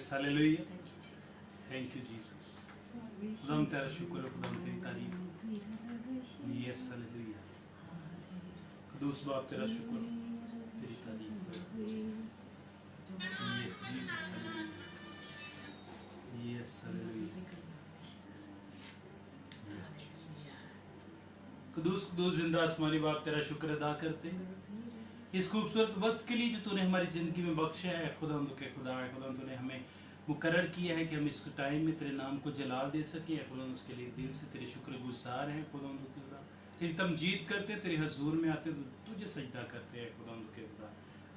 Yes, hallelujah. Thank you, Jesus. खुदा हम तेरा शुक्र है, खुदा हम तेरी तारीफ। Yes, hallelujah. खुदूस बाप तेरा शुक्र, तेरी तारीफ। Yes, Jesus, hallelujah. Yes, hallelujah. Yes, Jesus. खुदूस खुदूस जिंदा आसमानी बाप तेरा शुक्र अदा करते हैं इस खूबसूरत वक्त के लिए जो तूने हमारी ज़िंदगी में बख्शा है। खुदा के खुदा है, खुदा तूने हमें मुकर्रर किया है कि हम इस टाइम में तेरे नाम को जलाल दे सकें। खुदा उसके लिए दिल से तेरे शुक्रगुजार हैं। खुदा के खुदा तेरी तमजीद करते, तेरे हजूर में आते, तुझे सजदा करते हैं। खुदा के खुदा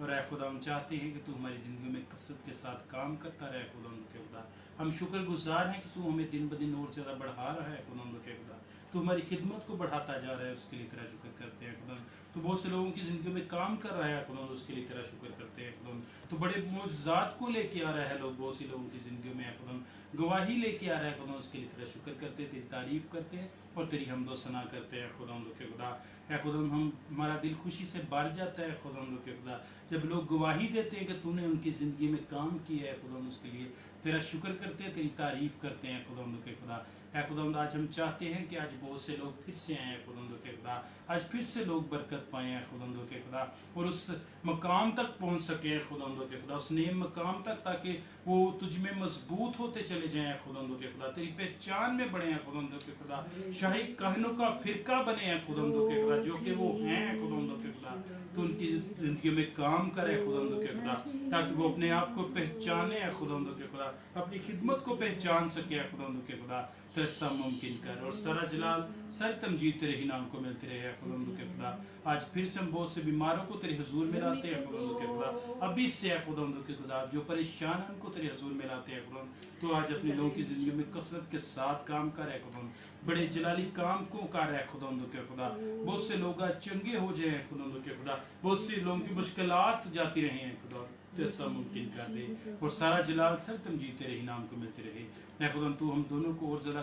और ऐ खुदा हम चाहते हैं कि तू हमारी ज़िंदगी में कसरत के साथ काम करता रहे। खुदा के खुदा हम शुक्रगुजार हैं कि तू हमें दिन ब दिन और ज़्यादा बढ़ा रहा है। खुदा के खुदा तू हमारी खिदमत को बढ़ाता जा रहा है, उसके लिए तेरा शुक्र करते हैं। खुदा तो बहुत से लोगों की ज़िंदगी में काम कर रहा है। खुदा उसके लिए तेरा शुक्र करते हैं। खुदा तो बड़े मौजूदात को लेके आ रहा है, लोग बहुत सी लोगों की ज़िंदगी में खुदा गवाही लेके आ रहा है। खुदा उसके लिए तेरा शुक्र करते हैं, तेरी तारीफ़ करते हैं और तेरी हमदो सना करते हैं। खुदा के खुदा है, खुदा हम हमारा दिल खुशी से भर जाता है। खुदा के खुदा जब लोग गवाही देते हैं कि तूने उनकी ज़िंदगी में काम किया है। खुदा उसके लिए तेरा शुक्र करते हैं, तेरी तारीफ़ करते हैं। खुदा के खुदा है, खुदा आज हम चाहते हैं कि आज बहुत से लोग फिर से आए हैं। खुदा के खुदा आज फिर से लोग बरकत पाए हैं। खुदा के खुदा और उस मकाम तक पहुंच सके हैं। खुदा के खुदा उस नेम मकाम तक, ताकि वो तुझ में मजबूत होते चले जाएं। खुदा के खुदा तेरी पहचान में बढ़े हैं। खुदा के खुदा शाही कहनों का फिरका बने हैं। खुदा के खुदा जो कि वो हैं। खुदा के खुदा तो उनकी ज़िंदगी में काम करे। खुदा के खुदा ताकि वो अपने आप को पहचाने। खुदा के खुदा अपनी खिदमत को पहचान सके। खुदा के खुदा तेरा मुमकिन कर और सारा जलाल सारी तमजीद तेरे ही नाम को मिलती रहे। खुदा के खुदा आज फिर से हम बहुत से बीमारों को तेरे हुजूर में लाते हैं। खुदा के खुदा अभी से है। खुदा के खुदा जो परेशान हैं उनको तेरे हुजूर में लाते हैं। खुदा तो आज अपने लोगों की ज़िंदगी में कसरत के साथ काम कर है। खुदा बड़े जलाली काम को कर है। खुदा के खुदा बहुत से लोग आज चंगे हो जाए। खुदा के खुदा बहुत से लोगों की मुश्किलात जाती रही हैं। खुदा तो सब मुमकिन कर दे और सारा जलाल सर तमजीद तेरे ही नाम को मिलती रहे। खुदा तू हम दोनों को और ज़्यादा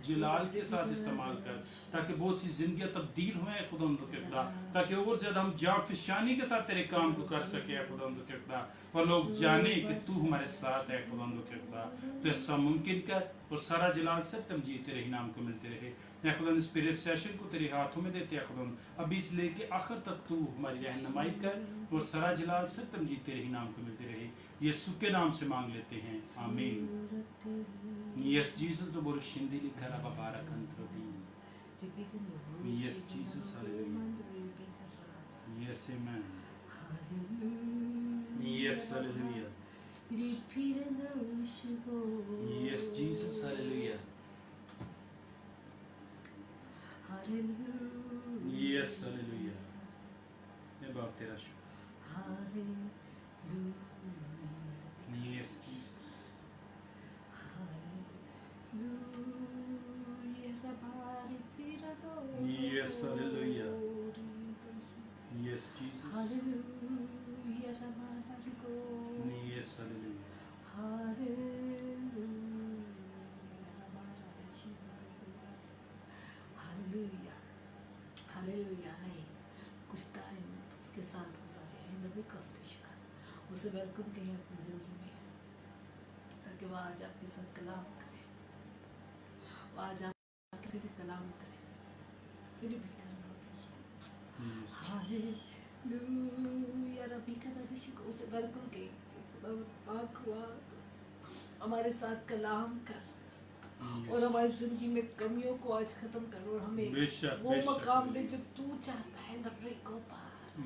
जलाल के साथ इस्तेमाल कर ताकि बहुत सी ज़िंदगियाँ तब्दील हों। खुदा के खुदा ताकि और ज़्यादा हम जाफिशानी के साथ तेरे काम को कर सके। खुदा के खुदा और लोग जाने कि तू हमारे साथ है। खुदा के खुदा तो ऐसा मुमकिन कर और सारा जलाल सब तमजीद तेरे ही नाम को मिलते रहे। खुदा इस पूरे सेशन को तेरे हाथों में देते हैं। खुदा अभी से लेके आखिर तक तू हमारी रहनुमाई कर और सारा जलाल सब तमजीद तेरे ही नाम को मिलते रहे। यीशु के नाम से मांग लेते हैं, आमीन। Yes, Jesus, the Boru Shindili Karababara Kantrobi. Yes, Jesus, hallelujah. Yes, amen. Yes, hallelujah. Yes, Jesus, hallelujah. Yes, hallelujah. ये बाप तेरा शुक्र। Yes, Jesus. Yes, hallelujah. Yes, Jesus. Hallelujah. Yes, hallelujah. Hallelujah. Hallelujah. नहीं कुछ टाइम उसके साथ गुजारे हैं नबी का उसे वेलकम करें अपनी जिंदगी में ताकि वो आज आपके साथ कलाम करे, वो आज आपके से कलाम करे। मेरी भी करना होती है। हालेलुया रबी का रज़िश को उसे वेलकम करें। पाक हुआ हमारे साथ कलाम कर और हमारी जिंदगी में कमियों को आज खत्म कर और हमें वो मकाम दे जो तू चाहता है।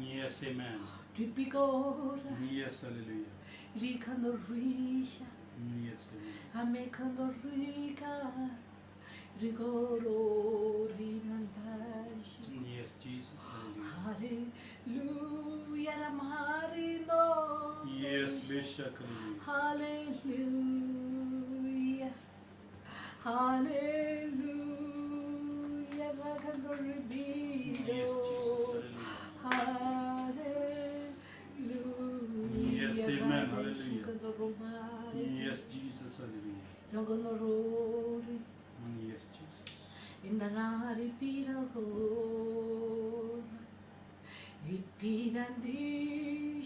Yes, amen. Yes, hallelujah. Rikandorisha. Yes, amen. Amekandorika. Rigoro rinandash. Yes, Jesus, Hallelujah. Ramarindo. Yes, Bishak, Hallelujah. Hallelujah. Rakandoribido. Hallelujah. Yes, amen. Hallelujah. Yes, Jesus, hallelujah. Yes, Jesus. In the Nari Pirago, Ipirandi,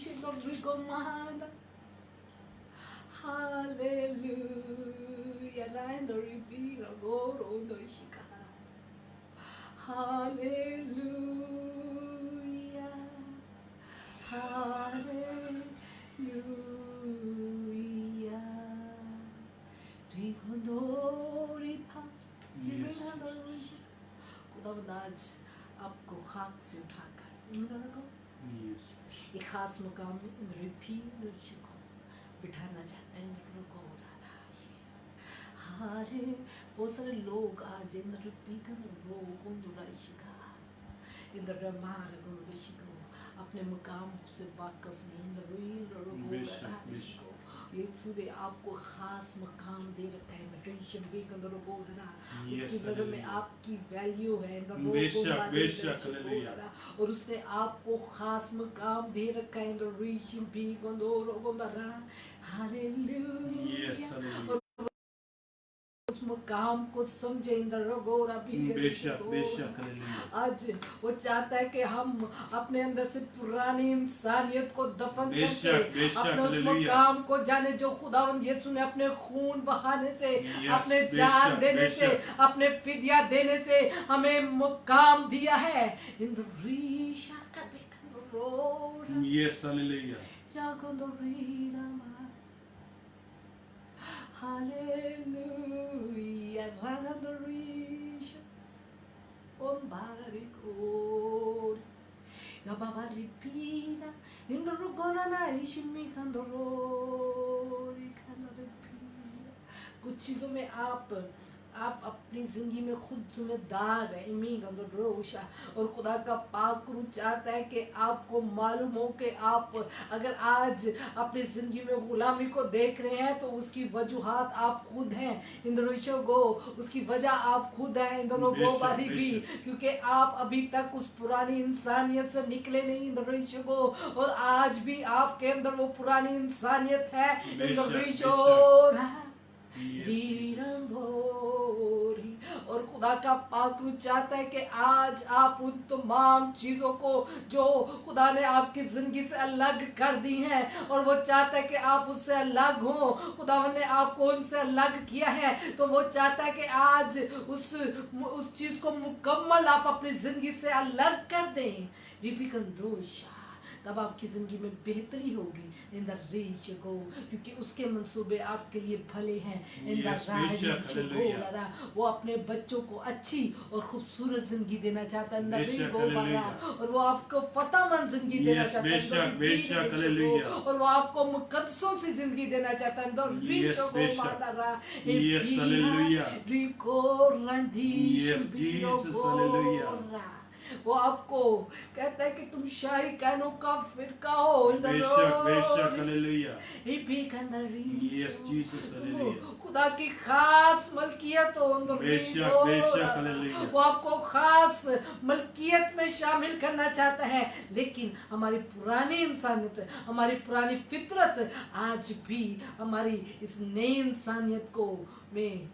she got Rigomada. Hallelujah. and the repeat of God on the shika. Hallelujah. Hallelujah. Rigondori pa. खुदावंद आज आपको खाक से उठाकर एक खास मुकाम में को बिठाना चाहते हैं हारे बहुत सारे लोग आज अपने मुकाम से वाकफ नहीं यीशु ने आपको खास मकाम दे रखा है उसकी नजर में आपकी वैल्यू है और उसने आपको खास मकाम दे रखा है हालेलुया उस मुकाम को समझे आज वो चाहता है कि हम अपने अंदर से पुरानी इंसानियत को दफन करके अपने उस मुकाम को जाने जो खुदावंद यीशु ने अपने खून बहाने से अपने जान देने से अपने फिदिया देने से हमें मुकाम दिया है Hallelujah, Ragadorisha, on Baricor, Yababa Ripida, in the Rugorana, Ishimi Kandorori, Kanaripida. कुछ चीज़ों में आप अपनी जिंदगी में खुद जिम्मेदार हैं रोशा और खुदा का पाक रूह चाहता है कि आपको मालूम हो कि आप अगर आज अपनी जिंदगी में गुलामी को देख रहे हैं तो उसकी वजूहात आप खुद हैं इंद्रोशो गो उसकी वजह आप खुद हैं इंद्रो गो बारी भी क्योंकि आप अभी तक उस पुरानी इंसानियत से निकले नहीं इंद्रोशो गो और आज भी आपके अंदर वो पुरानी इंसानियत है इंद्रोशो और खुदा का पाक रूह चाहता है कि आज आप उन तमाम चीजों को जो खुदा ने आपकी जिंदगी से अलग कर दी हैं और वो चाहता है कि आप उससे अलग हो खुदा ने आपको उनसे अलग किया है तो वो चाहता है कि आज उस चीज को मुकम्मल आप अपनी जिंदगी से अलग कर दें तब आपकी जिंदगी में बेहतरी होगी इन द रीच गो क्योंकि उसके मंसूबे आपके लिए भले हैं इन द रीच गो वो अपने बच्चों को अच्छी और खूबसूरत जिंदगी देना चाहता है इन द रीच गो और वो आपको फतेहमंद जिंदगी देना चाहता है और वो आपको मुकद्दसों से जिंदगी देना चाहता है इन द रीच गो मारा रिको रंदीश बीरो वो आपको कहता है कि तुम शाही कहनों का फिरका हो खुदा की खास मलकियत हो वो आपको खास मलकियत में शामिल करना चाहता है लेकिन हमारी पुरानी इंसानियत हमारी पुरानी फितरत आज भी हमारी इस नई इंसानियत को में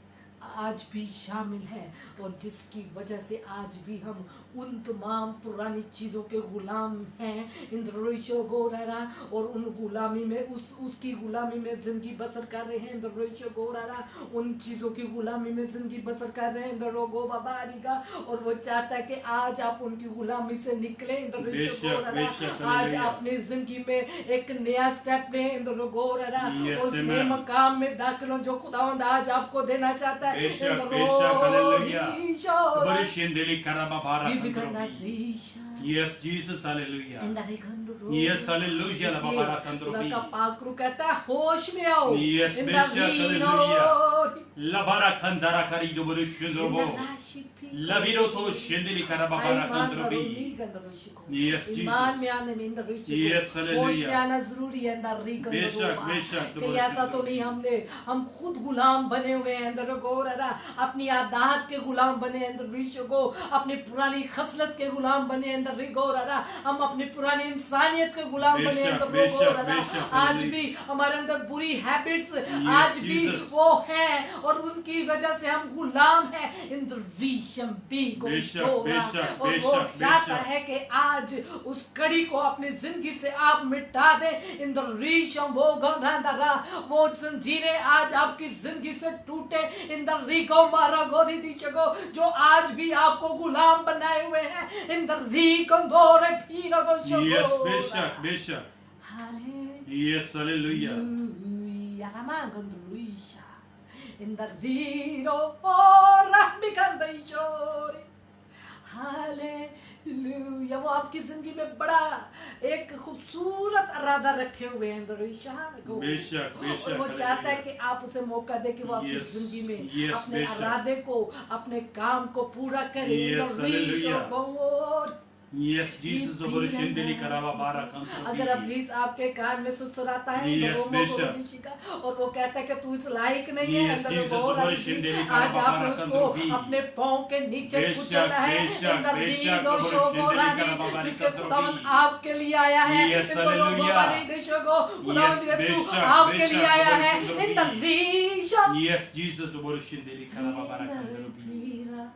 आज भी शामिल है और जिसकी वजह से आज भी हम उन तमाम पुरानी चीज़ों के गुलाम हैं इंद्रोशो गोरारा और उन गुलामी में उसकी गुलामी में ज़िंदगी बसर कर रहे हैं इंद्रोशो गोरारा उन चीज़ों की गुलामी में ज़िंदगी बसर कर रहे हैं इंद्रोगो बाबारिगा और वो चाहता है कि आज आप उनकी गुलामी से निकले इंद्रोशो गोरारा आज अपनी ज़िंदगी में एक नया स्टेप लें इंद्रोगो गोरारा और उस नए मकाम में दाखिल हो जो खुदावंद आज आपको देना चाहता है Yes, Jesus, hallelujah. Yes, hallelujah. का पाकरू कहता है होश में आओ. Yes, hallelujah. Labara kandara karido borushindobo. Labiro to shindili karabara kandrobi. Yes, Jesus. Yes, hallelujah. होश में आना जरूरी है अंदर बेशक कि ऐसा तो नहीं हम खुद गुलाम बने हुए हैं अंदर गोरा अपनी आदात के गुलाम बने अंदर ऋषो को अपनी पुरानी खसलत के गुलाम बने अंदर गोरा हम अपनी पुरानी इंसानियत के गुलाम बने अंदर गोरा आज भी हमारे अंदर बुरी हैबिट्स आज भी वो हैं और उनकी वजह से हम गुलाम हैं इन द रीशम बी बेशक, गोरा, बेशक, और वो बेशक, चाहता बेशक। है कि आज उस कड़ी को अपनी जिंदगी से आप मिटा दें। इन द रीशम वो गोरा, वो जंजीरें आज आपकी जिंदगी से टूटे। इन द रीको मारा गोरी दिशको, जो आज भी आपको गुलाम बनाए हुए हैं। इन द रीको दोरे पीरो दो Yes, शको। बेशक, बेशक। Yes, hallelujah. In the Riro ora Mikandaichori. Hallelujah. वो आपकी जिंदगी में बड़ा एक खूबसूरत इरादा रखे हुए हैं बेशक, बेशक, और वो चाहता है कि आप उसे मौका दे कि वो आपकी Yes, जिंदगी में yes, अपने बेशक। इरादे को, अपने काम को पूरा करे। Yes, hallelujah. Yes, Jesus, the Borushin Deli Karava Barakan. अगर प्लीज आपके कान में सुसराता है Yes, तो बेशक। और वो कहता है कि तू इस लायक नहीं है, Yes, Jesus, the Borushin Deli आज Karava आपने उसको Barakan. अपने पांव के नीचे बेशक, कुचलना है। बेशक, इन द बेशक, दो the शोगो Borushin Deli Rani, Karava क्योंकि Barakan. खुदावन आपके लिए आया है। Yes, इन दोनों hallelujah. बारी देशों खुदावन Yes, यीशु बेशक, आपके लिए बेशक, आया है। the इन द रीशम Yes, Jesus, the Borushin Deli Karava Barakan.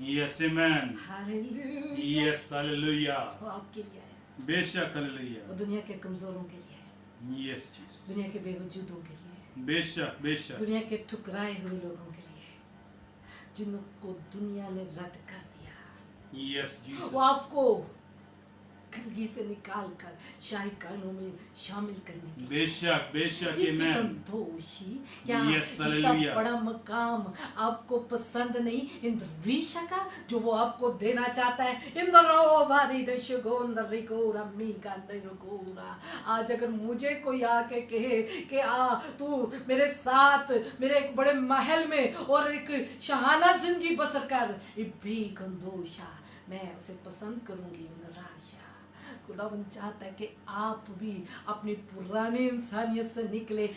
Yes, amen. Hallelujah. Yes, hallelujah. वो आपके लिए आया है। बेशक, hallelujah. वो दुनिया के कमजोरों के लिए है, Yes, Jesus. दुनिया के बेवजूदों के लिए है, बेशक, बेशक। दुनिया के ठुकराए हुए लोगों के लिए, जिनको दुनिया ने रद्द कर दिया। Yes, Jesus. वो आपको गंदगी से निकाल कर शाही कानों में शामिल करने के लिए। बेशक, बेशक, ये amen. कंदोशी, क्या Yes, इतना hallelujah. बड़ा मकाम आपको पसंद नहीं? इंद्रिशा का जो वो आपको देना चाहता है। इंद्रो भारी दशगो इंद्रिको रम्मी का इंद्रिकोरा। आज अगर मुझे कोई आके कहे कि तू मेरे साथ मेरे एक बड़े महल में और एक शहाना जिंदगी बसर कर, भी कंदोशा, मैं उसे पसंद करूंगी। इंद्राशा, खुदावन चाहता है कि आप भी अपनी पुरानी इंसानियत से निकले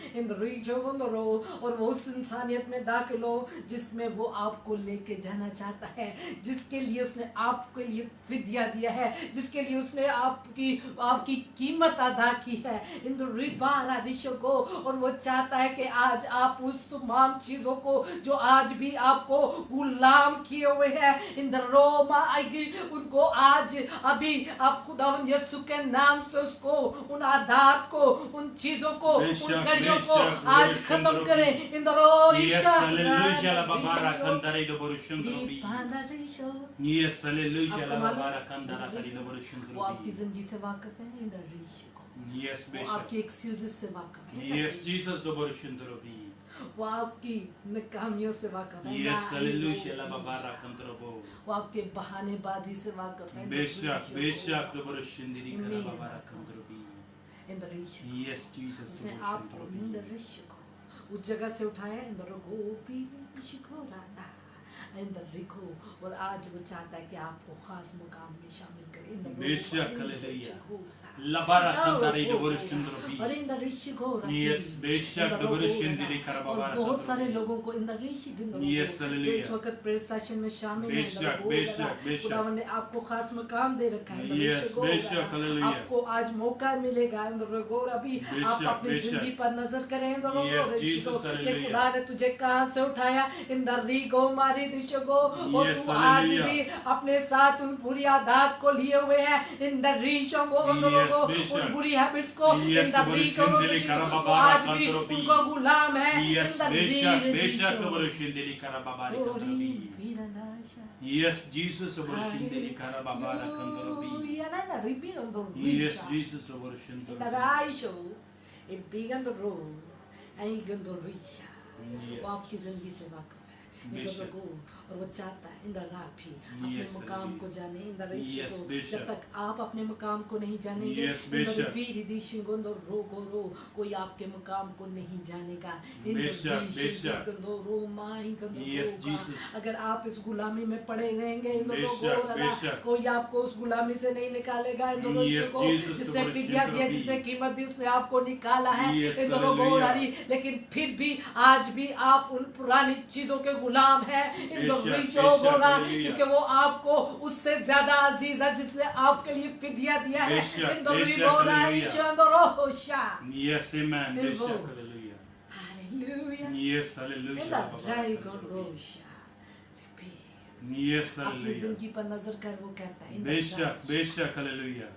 और वो उस इंसानियत में दाखिल हो जिसमें वो आपको लेके जाना चाहता है, जिसके लिए उसने आपके लिए फिदिया दिया है, जिसके लिए उसने आपकी कीमत अदा की है। इन दिशों को, और वो चाहता है कि आज आप उस तमाम चीजों को जो आज भी आपको गुलाम किए हुए हैं, इन द रोमा आएगी उनको आज अभी आप खुदावन यीशु के नाम से उसको, उन आदात को, उन चीजों को, उन कड़ियों को आज खत्म करें। In the Yes, hallelujah, la babara kandare do borushun drobi. Yes, hallelujah, la babara kandara kari do borushun वो आपकी drobi. जिंदगी से वाकिफ है। इन द रीश को Yes, वो बेशक. आपकी एक्सक्यूजेस से वाकिफ है। Yes, Jesus do borushun drobi. वो आपकी नाकामियों से वाकिफ है। Yes, hallelujah, la babara kandrobo. वो आपके बहानेबाजी से वाकिफ है। बेशक, बेशक do borushun diri kara babara kandrobi. In the रीश Yes, Jesus do उसने borushun आपको इन द drobi. रीश को उस जगह से उठाया। इन द गोपी शिखो राता इन द रिखो, और आज वो चाहता है कि आपको खास मुकाम में शामिल करे। इन द बेशक, hallelujah. La bara kandare do borushun drobi. और इन द ऋषि को Yes, बेशक do borushun diri kara और babara बहुत सारे kandrobi. लोगों को इन द ऋषि Yes, जो hallelujah. इस वक्त प्रेयर सेशन में शामिल हैं, बेशक, बेशक, बेशक. खुदावन ने आपको खास मकाम दे रखा है। Yes, बेशक, hallelujah. आपको आज मौका मिलेगा। अभी आप बेशक, अपनी बेशक. जिंदगी पर नजर करें। Yes, Jesus, कि hallelujah. खुदा ने तुझे कहां से उठाया। इन द रीगो मारी दिशगो, और Yes, तू आज hallelujah. भी अपने साथ उन पूरी आदात को लिए हुए है। इन द रीशो Yes, बेशक. उन बुरी हैबिट्स को, Yes, इन द बोरुशिन दिली रीगो करबाबा आज भी कंट्रोबी. उनको गुलाम है। Yes, इन द बेशक, रीर बेशक दिशो। borushun diri kara babari ओरी kandrobi. भीरनाशा। Yes, Jesus borushun diri kara babara kandrobi. Hallelujah. Nada, ripigando Yes, richa. Jesus borushun In the drobi. raisho, e pigando ro, e gando richa. Yes. वो आपकी जिंदगी से वाकिफ है। बेशक. और वो चाहता है इंद्र आप ही अपने Yes, मुकाम को जाने। इंद्र Yes, को बेशक. जब तक आप अपने मुकाम को नहीं जानेंगे, Yes, बेशक. कोई आपके मुकाम को नहीं जानेगा। बेशक, बेशक. Yes, Jesus. अगर आप इस गुलामी में पड़े रहेंगे, बेशक, बेशक. कोई आपको उस गुलामी से नहीं निकालेगा। Yes, Jesus, जिसने तो फिदिया दिया, बड़ी जिसने कीमत दी, उसने आपको निकाला है। Yes, इन दोनों hallelujah. लेकिन फिर भी आज भी आप उन पुरानी चीजों के गुलाम हैं। इन बेशक, दोनों बेशक, hallelujah. क्योंकि वो आपको उससे ज्यादा अजीज है जिसने आपके लिए फिदिया दिया है। बेशक, इन दोनों बेशक, Yes, amen. Amen. Beshak, hallelujah. Hallelujah. Yes, hallelujah. In the right gondosha. Yes, अपनी hallelujah. जिंदगी पर नजर कर, वो कहता है बेशक बेशक hallelujah.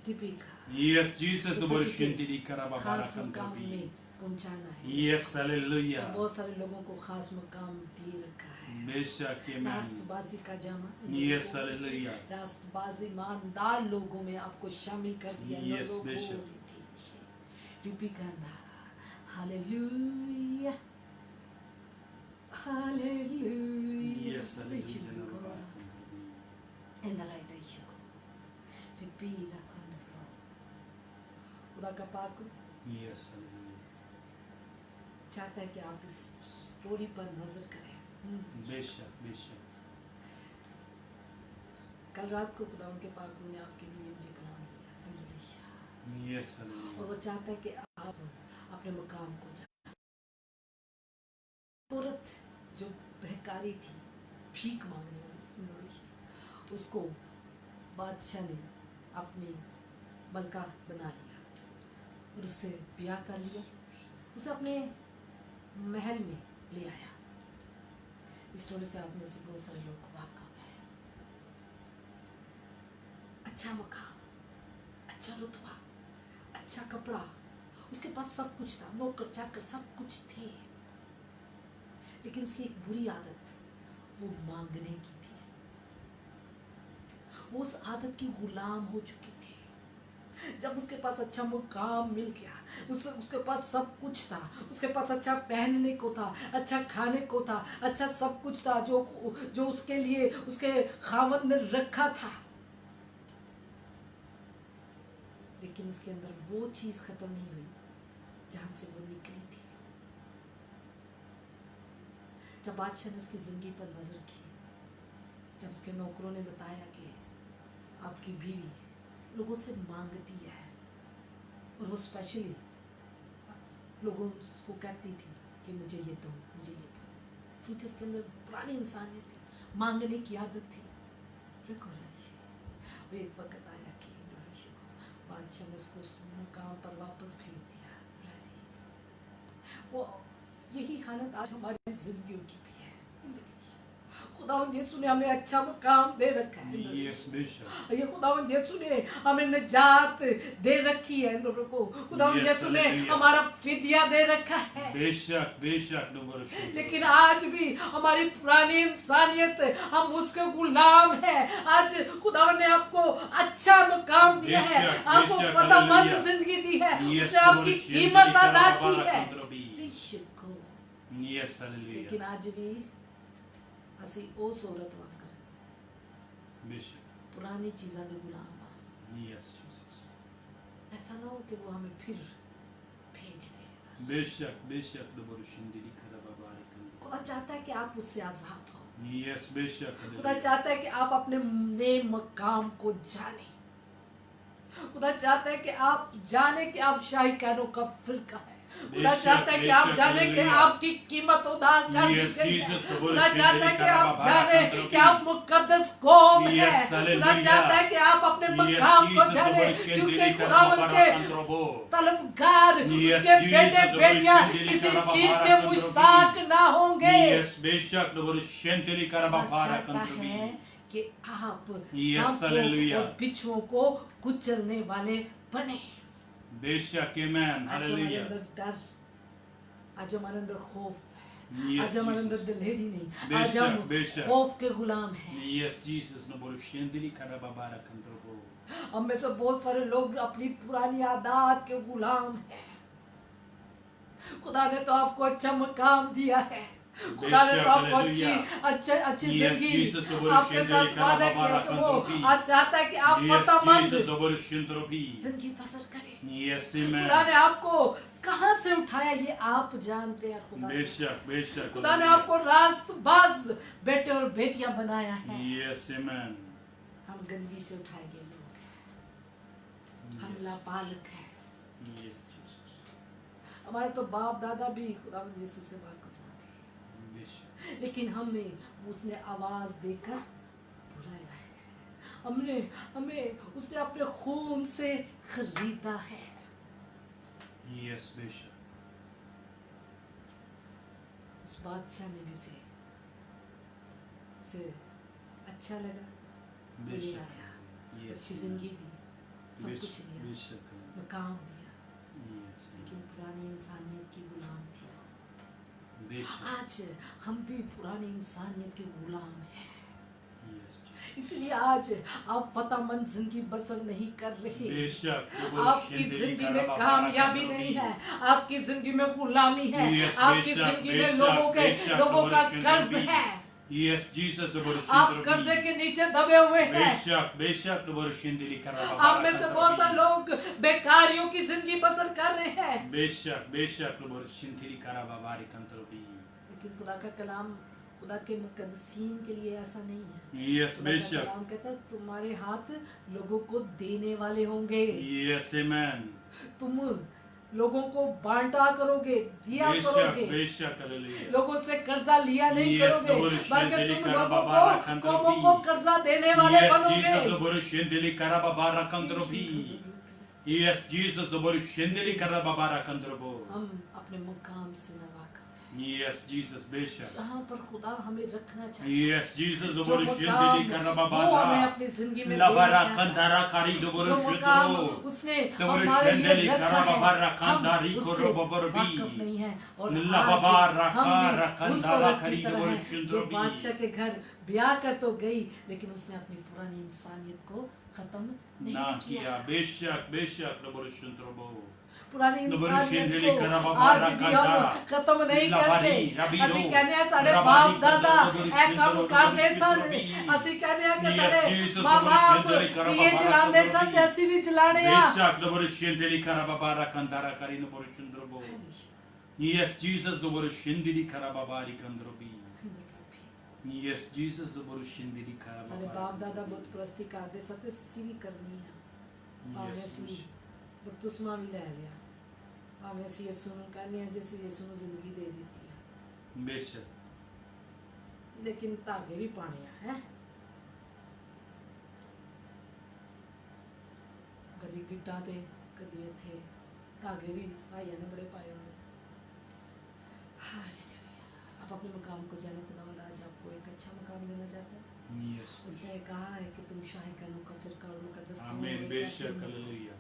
रिपिका Yes, Jesus, तो the word तुझे shintiri karababara खास मुकाम kantrabi. में पहुंचाना है। Yes, और hallelujah. बहुत सारे लोगों को खास मुकाम दे रखा है। बेशक amen. रास्तबाजी का जामा, Yes, hallelujah. रास्तबाजी ईमानदार लोगों में आपको शामिल कर दिया। Yes, Bishop. रिपिकांदा हालेलुया हालेलुया। Yes, hallelujah. खुदा का पाक Yes, hallelujah. चाहता है कि आप इस स्टोरी पर नजर करें। बेशक बेशक. कल रात को खुदा उनके पाक ने आपके लिए मुझे कलाम दिया। हालेलुया। Yes, और hallelujah. वो चाहता है कि आप अपने मुकाम को जाने। औरत जो बहकारी थी, भीख मांगने वाली, उसको बादशाह ने अपनी मलका बना लिया और उससे ब्याह कर लिया, उसे अपने महल में ले आया। इस स्टोरी से आप में से बहुत सारे लोग वाकिफ हैं। अच्छा मकाम, अच्छा रुतबा, अच्छा कपड़ा, उसके पास सब कुछ था, नौकर चाकर सब कुछ थे, लेकिन उसकी एक बुरी आदत वो मांगने की थी। वो उस आदत की गुलाम हो चुकी थी। जब उसके पास अच्छा मुकाम मिल गया, उसके पास सब कुछ था, उसके पास अच्छा पहनने को था, अच्छा खाने को था, अच्छा सब कुछ था जो उसके लिए उसके खावंद ने रखा था, लेकिन उसके अंदर वो चीज खत्म नहीं हुई जहां से वो निकली थी। जब बादशाह ने उसकी जिंदगी पर नजर की, जब उसके नौकरों ने बताया कि आपकी बीवी लोगों से मांगती है, और वो स्पेशली लोगों को कहती थी कि मुझे ये दो, मुझे ये दो, क्योंकि उसके अंदर पुरानी इंसानियत थी, मांगने की आदत थी। वो एक वक्त आया कि बादशाह ने उसको उस मुकाम पर वापस भेज दिया। वो यही हालत आज हमारी जिंदगियों की भी है। खुदावंद यीशु ने हमें अच्छा मुकाम दे रखा है। Yes, bishop. ये खुदावंद यीशु ने हमें निजात दे रखी है। इन लोगों को खुदावंद Yes, यीशु ने hallelujah. हमारा फिदिया दे रखा है। बेशक बेशक the word shintiri. लेकिन आज भी हमारी पुरानी इंसानियत, हम उसके गुलाम हैं। आज खुदावंद ने आपको अच्छा मुकाम दिया है, बेशक, आपको बेशक, फतेहमंद हालेलुया। जिंदगी दी है, Yes, उसने आपकी the word कीमत shintiri अदा की karababara है। kantrabi. Yes, hallelujah. लेकिन आज भी ਅਸੀਂ ਉਸ औरत वांगर बेशक. पुरानी चीज़ों के गुलाम हैं। Yes, Jesus. ऐसा ना हो कि वो हमें फिर भेज दे। बेशक बेशक the word shintiri karababara kantrabi. खुदा चाहता है कि आप उससे आजाद हो। Yes, बेशक खुदा hallelujah. चाहता है कि आप अपने नए मकाम को जाने। खुदा चाहता है कि आप जाने कि आप शाही कानों का फिरका है। खुदा चाहता है कि आप जाने कि आपकी कीमत उदा कर दी गई है। खुदा चाहता है कि आप जाने कि आप मुकद्दस कौम है। खुदा चाहता है कि आप अपने मकाम को जाने, क्योंकि खुदावंद के तलबगार, उसके बेटे बेटियां किसी चीज के मुश्ताक ना होंगे। Yes, बेशक the word shintiri karababara kantrabi. है कि आप Yes, सांपों hallelujah. और बिच्छुओं को कुचलने वाले बने। बेशक amen. आज हमारे Hallelujah. अंदर डर, आज हमारे अंदर खौफ है, Yes, आज हमारे Jesus. अंदर दिलेरी नहीं, बेशक, आज हम बेशक. खौफ के गुलाम हैं। Yes, Jesus the word shintiri karababara kantrabi. हम में से बहुत सारे लोग अपनी पुरानी आदत के गुलाम हैं। खुदा ने तो आपको अच्छा मकाम दिया है, खुदा ने तो आपको अच्छी अच्छी Yes, जिंदगी Jesus, the word आपके साथ shintiri वादा किया karababara कि वो kantrabi. आज चाहता है कि आप Yes, फतेहमंद Jesus the word shintiri. जिंदगी बसर करें। Yes, amen. खुदा ने आपको कहां से उठाया ये आप जानते हैं। खुदा बेशक बेशक. खुदा ने आपको रास्तबाज बेटे और बेटियां बनाया है। Yes, amen. हम गंदगी से उठाए गए लोग हैं, हम Yes. लापालक हैं। Yes, Jesus. हमारे तो बाप दादा भी खुदा यीशु से वाकिफ ना थे, बेशक. लेकिन हमें उसने आवाज देकर बुलाया है। हमें उसने अपने खून से खरीदा है। Yes, बेशक. उस बादशाह ने भी उसे अच्छा लगा, वो ले बेशक, आया, यस, अच्छी जिंदगी दी, सब कुछ दिया, बेशक, मकाम दिया, यस, लेकिन पुरानी इंसानियत की गुलाम थी। बेशक, आज हम भी पुरानी इंसानियत के गुलाम हैं, यस, इसलिए आज आप फतहमंद जिंदगी बसर नहीं कर रहे। बेशक, आपकी जिंदगी में कामयाबी नहीं है, आपकी जिंदगी में गुलामी है, Yes, आपकी बेशक, जिंदगी में बेशक, लोगों का बेशक, कर्ज बेशक, है, Yes, Jesus, the आप कर्जे के नीचे दबे हुए हैं। बेशक, बेशक, the Borushindili Karababa. आप में से बहुत सारे लोग बेकारियों की जिंदगी बसर कर रहे हैं, बेशक, बेशक, the Borushindili Karababa Rikantrobi. लेकिन खुदा का कलाम, खुदा के मुकद्दसीन के लिए ऐसा नहीं है। Yes, खुदा का बेशक. कलाम कहता है तुम्हारे हाथ लोगों को देने वाले होंगे, Yes, amen. तुम लोगों को बांटा करोगे, दिया बेशक, करोगे, बेशक, hallelujah. लोगों से कर्जा लिया नहीं Yes, करोगे, Lord, बल्कि Shindeli तुम लोगों Karababa को Rakantrobi. कौमों को कर्जा देने वाले Yes, बनोगे। Jesus, the Borushindili Karababa Rakantrobi. Yes, Jesus, the Borushindili Karababa Rakantrobo. हम अपने मुकाम से नवाका Yes, Jesus, बेशक. जहाँ पर खुदा हमें रखना चाहिए, Yes, Jesus, the जो Borushindili मुकाम Karababa. वो हमें अपनी जिंदगी में देना Labara चाहता है, Kandara Kari, the जो मुकाम Borushindro. उसने The हमारे लिए Borushindili रखा है, Karababa हम Rakandari उससे Korobabarbi. वाकिफ नहीं है। और Lababa आज हम भी Rakara उस Kandara औरत की Kari, the तरह हैं जो Borushindro. बादशाह के घर ब्याह कर तो गई, लेकिन उसने अपनी पुरानी इंसानियत को खत्म Na नहीं किया। kiya, बेशक, बेशक, the Borushindro. पुरानी The इंसानियत Borushindili को Karababa आज भी हम Rakanda. खत्म नहीं करते। Labari, Rabiro. ਅਸੀਂ ਕਹਿੰਦੇ ਆ ਸਾਡੇ Rabari ਬਾਪ ਦਾਦਾ Kandara, the ਇਹ ਕੰਮ Borushindro, ਕਰਦੇ the ਸਨ, Borushindro. ਅਸੀਂ ਕਹਿੰਦੇ ਆ ਕਿ Yes, ਸਾਡੇ Jesus, ਮਾਂ the ਬਾਪ Borushindili Karababa ਇਹ ਚਲਾਉਂਦੇ ਸਨ ਤੇ Rakandra. ਅਸੀਂ ਵੀ ਚਲਾਣੇ ਆ। Beshak, the Borushindili Karababa Rakandara Kari, the Borushindro. Yes, Jesus, the Borushindili Karababa Rikandrobi. Yes, Jesus, the Borushindili ਸਾਡੇ Karababa. ਬਾਪ ਦਾਦਾ ਬੁੱਤ ਪ੍ਰਸਤੀ ਕਰਦੇ ਸਨ ਤੇ ਅਸੀਂ ਵੀ ਕਰਨੀ ਆ, ਭਾਵੇਂ Yes, ਅਸੀਂ Beshak. ਬਪਤਿਸਮਾ ਵੀ ਲੈ ਲਿਆ, ਭਾਵੇਂ ਅਸੀਂ ਯਿਸੂ ਨੂੰ ਕਹਿੰਦੇ ਆ ਜਿਸ ਯਿਸੂ ਨੂੰ ਜ਼ਿੰਦਗੀ ਦੇ ਦਿੱਤੀ ਆ, Beshak. ਲੇਕਿਨ ਧਾਗੇ ਵੀ ਪਾਣੇ ਆ ਹੈ। ਕਦੀ ਗਿੱਟਾਂ ਤੇ ਕਦੀ ਇੱਥੇ ਧਾਗੇ ਵੀ ਸਾਈਆਂ ਨੇ बड़े पाए होंगे। हालेलुया। आप अपने मुकाम को जाने, खुदावंद आज आपको एक अच्छा मुकाम देना चाहता है। Yes, उसने कहा है कि तुम शाही का मुकफ़िर का और मुक़द्दस कौम Amen. हो, एक Beshak, ऐसी hallelujah.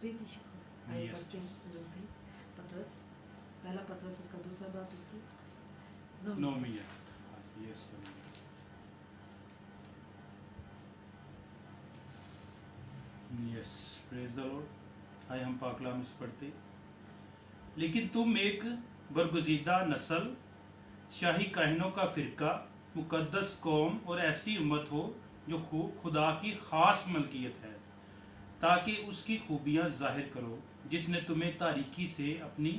रीति शिको। आइए Yes, पढ़ते हैं Jesus. लोग भी। पतरस, पहला पतरस उसका दूसरा बाप इसकी No, me yet. Yes, hallelujah. Yes, praise the Lord. आइए हम पाक कलाम से पढ़ते। लेकिन तुम एक बरगुज़ीदा नस्ल, शाही काहिनों का फिरका, मुकद्दस कौम और ऐसी उम्मत हो जो खुदा की खास मलकियत है, ताकि उसकी खूबियाँ जाहिर करो जिसने तुम्हें तारीकी से अपनी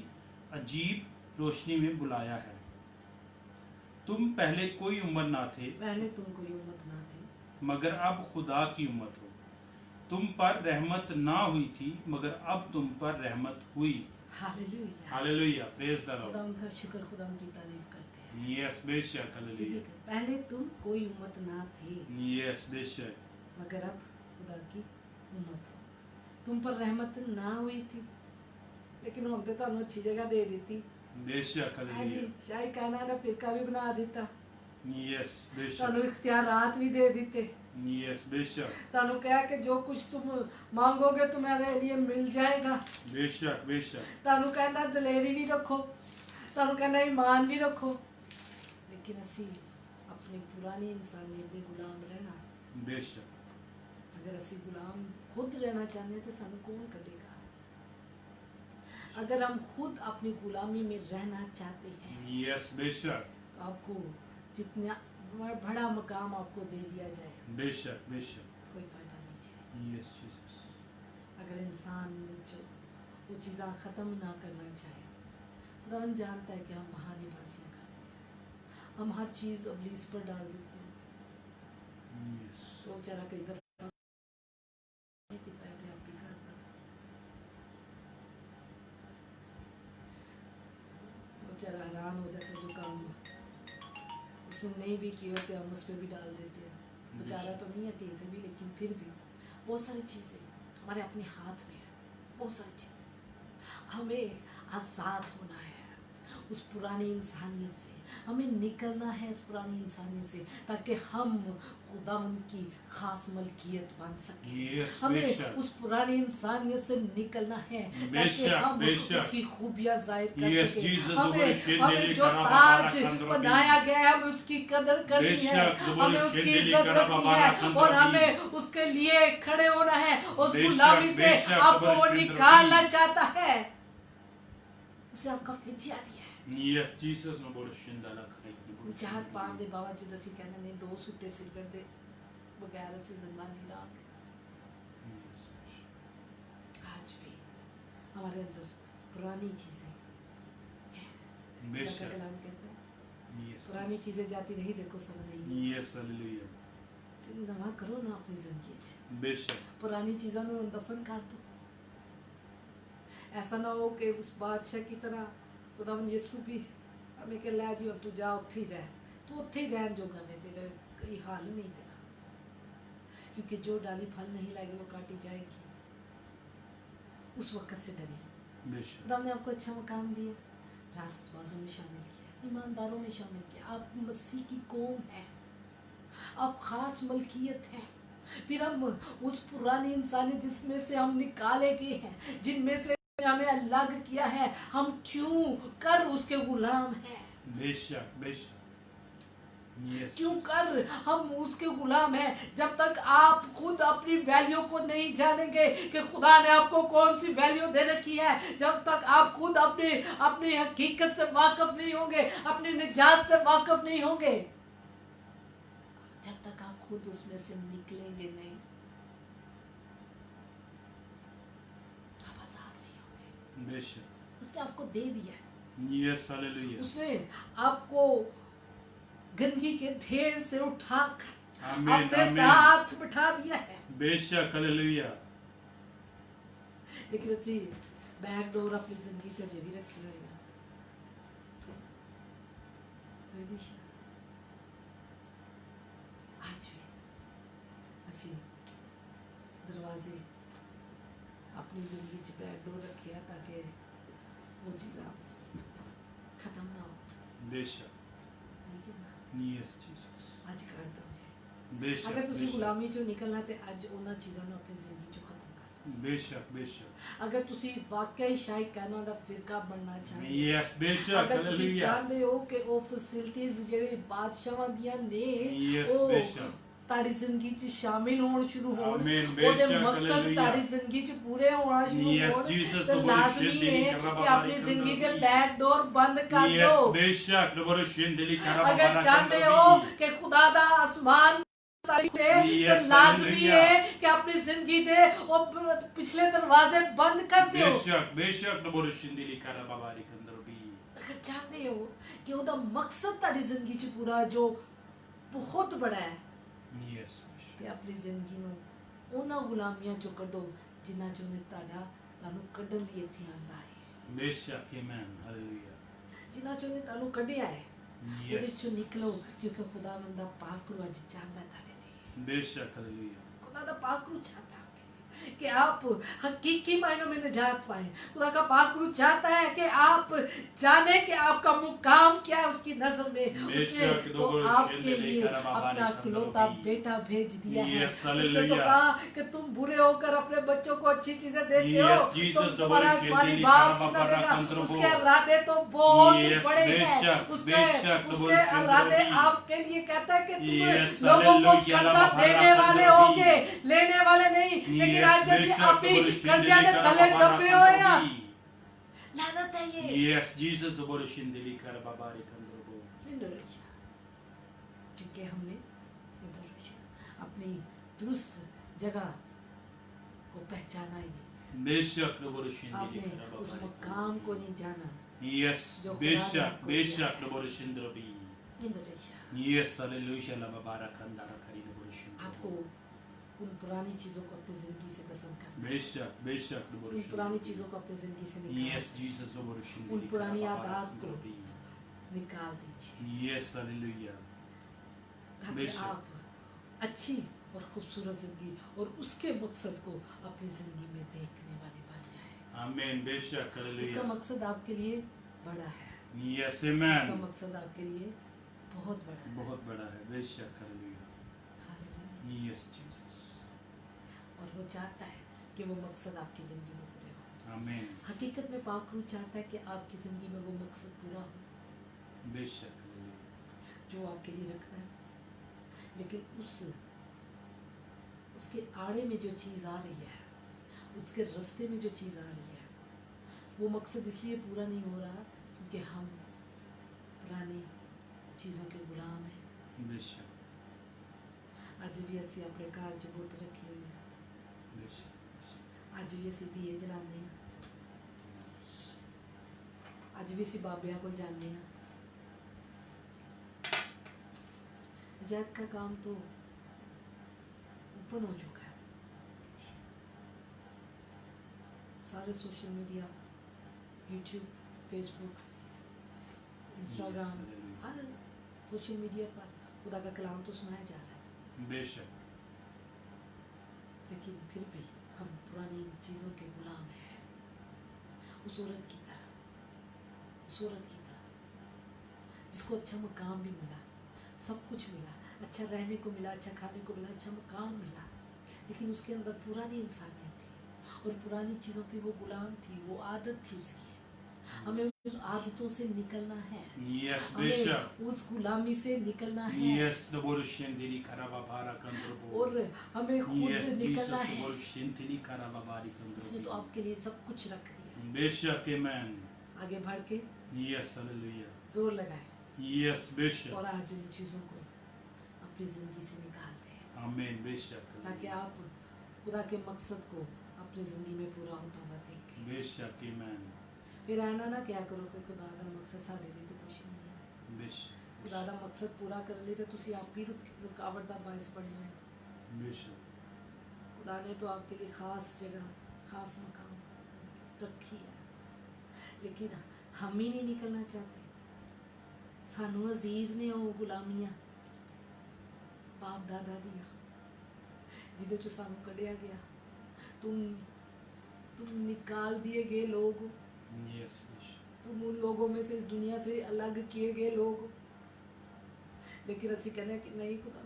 अजीब रोशनी में बुलाया है। तुम पहले कोई उम्मत ना थे, पहले तुम कोई उम्मत ना थे, मगर अब खुदा की उम्मत हो। तुम पर रहमत ना हुई थी, मगर अब तुम पर रहमत हुई। हालेलुया। हालेलुया, प्रेज द खुदा लॉर्ड। उनका शुक्र, खुदा उनकी तारीफ करते हैं। यस, बेशक, ये भी हालेलुया। कर- पहले तुम कोई उम्मत ना थे, यस, बेशक, मगर अब खुदा की उम्मत हो। तुम पर रहमत ना हुई थी, लेकिन ਹੁਣ ਤੇ ਤੁਹਾਨੂੰ अच्छी जगह दे ਦਿੱਤੀ। बेशक, हाँ जी, हालेलुया। शाही काना ਦਾ ਫਿਰਕਾ ਵੀ ਬਣਾ ਦਿੱਤਾ, यस, बेशक, ਤੁਹਾਨੂੰ इख्तियारात भी दे ਦਿੱਤੇ, यस, बेशक, ਤੁਹਾਨੂੰ ਕਿਹਾ कि जो कुछ तुम मांगोगे तुम्हारे लिए मिल जाएगा। बेशक, बेशक, ਤੁਹਾਨੂੰ ਕਹਿੰਦਾ ਦਲੇਰੀ ਵੀ ਰੱਖੋ, ਤੁਹਾਨੂੰ ਕਹਿੰਦਾ ਈਮਾਨ ਵੀ ਰੱਖੋ, लेकिन ਅਸੀਂ अपनी पुरानी इंसानियत ਦੇ गुलाम रहना। बेशक, अगर ਅਸੀਂ गुलाम खुद रहना चाहते हैं तो सानू कौन कटेगा? अगर हम खुद अपनी गुलामी में रहना चाहते हैं यस, बेशक, तो आपको जितना बड़ा मकाम आपको दे दिया जाए, बेशक, बेशक, कोई फायदा नहीं है। Yes, Jesus. अगर इंसान जो वो चीज़ें ख़त्म ना करना चाहे, खुदावन जानता है कि हम बहानेबाजियाँ करते हैं, हम हर चीज़ इब्लीस पर डाल देते हैं। यस, तो बेचारा कई दफ़ा पीता है तो आप भी घर पर बेचारा हैरान हो जाता है, जो काम उसने नहीं भी किए होते हम उस पर भी डाल देते हैं। बेचारा तो नहीं है कहीं से भी, लेकिन फिर भी बहुत सारी चीज़ें हमारे अपने हाथ में है, बहुत सारी चीज़ें हमें आज़ाद होना है, उस पुरानी इंसानियत से हमें निकलना है, उस पुरानी इंसानियत से, ताकि हम खुदावंद की खास मलकियत बन सके। Yes, हमें बेशक। उस पुरानी इंसानियत से निकलना है ताकि बेशक, हम बेशक। उसकी खूबियां जाहिर कर Yes, सके। Jesus, हमें जो ताज बनाया गया है हमें उसकी कदर करनी है, बेशक, हमें उसकी इज्जत रखनी है और हमें उसके लिए खड़े होना है। उस बेशक, गुलामी से बेशक, आपको वो बेशक, निकालना चाहता है, उसे आपका फिदिया दिया है। Yes, Jesus no boro shindala kare ki निजात पाने के बावजूद ਅਸੀਂ कहने नहीं, 2 सूटे सिर कर दे बगैर से जिंदा नहीं रहा। आज भी हमारे अंदर पुरानी चीजें हैं। अल्लाह का कलाम कहता है Yes, पुरानी चीजें जाती रही, देखो सब नहीं। yes, hallelujah. नवा करो ना अपनी जिंदगी च, बेशक, पुरानी चीज़ों ਨੂੰ दफन कर दो। ऐसा ना हो कि उस बादशाह की तरह खुदावंद यीशु भी हमें कह लै जी तू जा उत्थे ही रह, तू उत्थे ही रहन जोगा में तेरा कोई हाल नहीं तेरा, क्योंकि जो डाली फल नहीं लाएगी वो काटी जाएगी। उस वक्त से डरे। बेशक, खुदा ने आपको अच्छा मकाम दिया, रास्तबाजों में शामिल किया, ईमानदारों में शामिल किया। आप मसीह की कौम है, आप खास मलकियत है। फिर हम उस पुरानी इंसानी जिसमें से हम निकाले गए हैं, जिनमें से हमें अलग किया है, हम क्यों कर उसके गुलाम हैं? बेशक, बेशक, yes, क्यों कर हम उसके गुलाम हैं? जब तक आप खुद अपनी वैल्यू को नहीं जानेंगे कि खुदा ने आपको कौन सी वैल्यू दे रखी है, जब तक आप खुद अपनी हकीकत से वाकिफ नहीं होंगे, अपनी निजात से वाकिफ नहीं होंगे, जब तक आप खुद उसमें से निकलेंगे नहीं, आप आजाद नहीं होंगे। बेशक, उसने आपको दे दिया है, yes, hallelujah. उसने आपको गंदगी के ढेर से उठाकर आमीन, अपने आमीन। साथ बिठा दिया है। बेशक, hallelujah. लेकिन अच्छी बैक डोर अपनी जिंदगी च अजे भी रखी हुई है। आज भी अच्छी दरवाजे अपनी जिंदगी च बैक डोर रखे है ताकि वो चीज़ खत्म ना हो। बेशक, ठीक है ना? yes, Jesus. ਅੱਜ ਕਰ ਦਿਓ ਜੀ। बेशक, ਅਗਰ ਤੁਸੀਂ बेशक, ਗੁਲਾਮੀ ਚੋਂ ਨਿਕਲਣਾ ਤੇ ਅੱਜ ਉਹਨਾਂ ਚੀਜ਼ਾਂ ਨੂੰ ਆਪਣੀ ਜ਼ਿੰਦਗੀ ਚੋਂ ਖਤਮ ਕਰ ਦਿਓ। बेशक, बेशक, ਅਗਰ ਤੁਸੀਂ ਵਾਕਈ ਸ਼ਾਇਦ ਕਹਿਣਾ ਦਾ ਫਿਰਕਾ ਬਣਨਾ ਚਾਹੁੰਦੇ ਹੋ, yes, बेशक, ਅਗਰ ਤੁਸੀਂ hallelujah. ਚਾਹੁੰਦੇ ਹੋ ਕਿ ਉਹ ਫੈਸਿਲਿਟੀਆਂ ਜਿਹੜੇ ਬਾਦਸ਼ਾਹਾਂ ਦੀਆਂ ਨੇ Yes, ਉਹ बेशक. ਤੁਹਾਡੀ ਜ਼ਿੰਦਗੀ 'ਚ ਸ਼ਾਮਿਲ ਹੋਣ ਸ਼ੁਰੂ ਹੋਣ, Amen, ਉਹਦੇ बेशक, ਮਕਸਦ hallelujah. ਤੁਹਾਡੀ ਜ਼ਿੰਦਗੀ 'ਚ ਪੂਰੇ ਹੋਣਾ ਸ਼ੁਰੂ Yes, ਹੋਣ, Jesus, ਤੇ the ਲਾਜ਼ਮੀ Holy ਹੈ Spirit, ਕਿ ਆਪਣੀ ਜ਼ਿੰਦਗੀ ਦੇ Rabbi, ਬੈਕ ਡੋਰ ਬੰਦ ਕਰ Yes, ਦਿਓ। बेशक, नबरो शिंदली karaba अगर bara चाहते kandar हो bi. कि खुदा दा आसमान तारीफ है, तो Yes, लाजमी hallelujah. है कि अपनी जिंदगी दे वो पिछले दरवाजे बंद कर दो। बेशक, बेशक, नबरो शिंदली karaba bara kandar bi. अगर चाहते हो कि ਉਹਦਾ ਮਕਸਦ ਤੁਹਾਡੀ ਜ਼ਿੰਦਗੀ 'ਚ ਪੂਰਾ ਜੋ ਬਹੁਤ ਬੜਾ ਹੈ, Yes, बेशक. ਤੇ ਆਪਣੀ ਜ਼ਿੰਦਗੀ ਨੂੰ ਉਹਨਾਂ ਗੁਲਾਮੀਆਂ 'ਚੋਂ ਕੱਢੋ ਜਿਨ੍ਹਾਂ 'ਚੋਂ ਨੇ ਤੁਹਾਨੂੰ ਕੱਢਣ ਲਈ ਇੱਥੇ ਆਂਦਾ ਹੈ, बेशक, amen, hallelujah. ਜਿਨ੍ਹਾਂ 'ਚੋਂ ਨੇ ਤੁਹਾਨੂੰ ਕੱਢਿਆ ਹੈ, ਉਹਦੇ Yes, 'ਚੋਂ ਨਿਕਲੋ, ਕਿਉਂਕਿ ਖੁਦਾਵੰਦ ਦਾ ਪਾਕ ਰੂ ਅੱਜ ਚਾਹੁੰਦਾ ਤੁਹਾਡੇ ਲਈ। बेशक, hallelujah. खुदा का पाकरू चाहता है कि आप हकीकी मायनों में निजात पाए। खुदा का पाकरू चाहता है कि आप जाने कि आपका मुकाम क्या है उसकी नजर में। उसने तो आपके लिए अपना इकलौता बेटा भेज दिया है। उसने तो कहा कि तुम बुरे होकर अपने बच्चों को अच्छी चीजें देते हो, तो तुम्हारा आसमानी बाप ना देगा। उसके इरादे तो बहुत बड़े हैं, उसके इरादे आपके लिए कहता है कि तुम लोगों को कर्जा देने वाले होगे, लेने वाले नहीं। लेकिन आज जैसे आप ही कर्जा ने तले दबे हुए हैं, लानत है ये। Yes, Jesus, नबरो शिंदली karaba bara kandar bo. Indonesia, क्योंकि हमने अपनी दुरुस्त जगह को पहचाना ही नहीं, बेशक, नबरो शिंदली आपने karaba उस bara मुकाम को नहीं जाना। Yes, जो खुदा ने बेशक, आपको दिया बेशक, है। नबरो शिंदर bi. Indonesia Yes, hallelujah, laba bara kandara kari naboro shindo. आपको उन पुरानी चीजों को अपनी जिंदगी से दफन करना, बेशक, बेशक, नबoro उन shindo. पुरानी चीजों को अपनी जिंदगी से Yes, निकाल Jesus, naboro shindo. उन पुरानी आदत को निकाल दीजिए, Yes, hallelujah. ताकि बेशक। आप अच्छी और खूबसूरत जिंदगी और उसके मकसद को अपनी जिंदगी में देखने वाले बन जाए। Amen, बेशक, उसका hallelujah. मकसद आपके लिए बड़ा है। Yes, उसका amen. मकसद आपके लिए बहुत बड़ा है। बहुत बड़ा है, बेशक, हालेलुया। हालेलुया। Yes, Jesus. और वो चाहता है कि वो मकसद आपकी ज़िंदगी में पूरे हो। Amen. हकीकत में पाक रूह चाहता है कि आपकी ज़िंदगी में वो मकसद पूरा हो बेशक, हालेलुया। जो आपके लिए रखता है, लेकिन उसके आड़े में जो चीज़ आ रही है, उसके रास्ते में जो चीज़ आ रही है, वो मकसद इसलिए पूरा नहीं हो रहा क्योंकि हम पुरानी चीज़ों के गुलाम हैं। बेशक, अज भी असी अपने घर च बुत रखी हुई है, बेशक, बेशक। अज भी असी दिए जलाने हैं, अज भी असी बाबिया को जाने हैं। निजात का काम तो ओपन हो चुका है। सारे social media, YouTube, Facebook, Instagram, Yes, hallelujah. हर सोशल मीडिया पर खुदा का कलाम तो सुनाया जा रहा है, बेशक, लेकिन फिर भी हम पुरानी चीज़ों के गुलाम हैं। उस औरत की तरह, उस औरत की तरह जिसको अच्छा मकाम भी मिला, सब कुछ मिला, अच्छा रहने को मिला, अच्छा खाने को मिला, अच्छा मकाम मिला, लेकिन उसके अंदर पुरानी इंसानियत थी और पुरानी चीज़ों की वो गुलाम थी, वो आदत थी उसकी। हमें उस आदतों से निकलना है, Yes, हमें बेशक। उस गुलामी से निकलना है Yes, the Borushiandiri Karababara Kandrobo. और हमें खुद Yes, Jesus, निकलना the है। Borushiantiri Karababari उसने तो Kandrobo. आपके लिए सब कुछ रख दिया। बेशक, amen. आगे बढ़ के Yes, hallelujah. जोर लगाए Yes, बेशक. और आज इन चीज़ों को अपनी ज़िंदगी से निकाल दें, Amen, बेशक। ताकि आप खुदा के मकसद को अपनी ज़िंदगी में पूरा होता हुआ देखें। बेशक, amen. फिर आना ना क्या करो कि खुदा का मकसद साढ़े लिए तो कुछ नहीं है। बेशक, खुदा का मकसद पूरा कर ले तो तुसी आप ही रुकावट का बायस बने हुए हैं। बेशक। खुदा ने तो आपके लिए ख़ास जगह, ख़ास मकाम रखी है, लेकिन हम ही नहीं निकलना चाहते। सानू अजीज़ ने वो गुलामियाँ बाप दादा दिया जिदे चो सानू कढ़िया गया। तुम निकाल दिए गए लोग, Yes, बेशक। तुम उन लोगों में से, इस दुनिया से अलग किए गए लोग, लेकिन असी कहने कि नहीं खुदा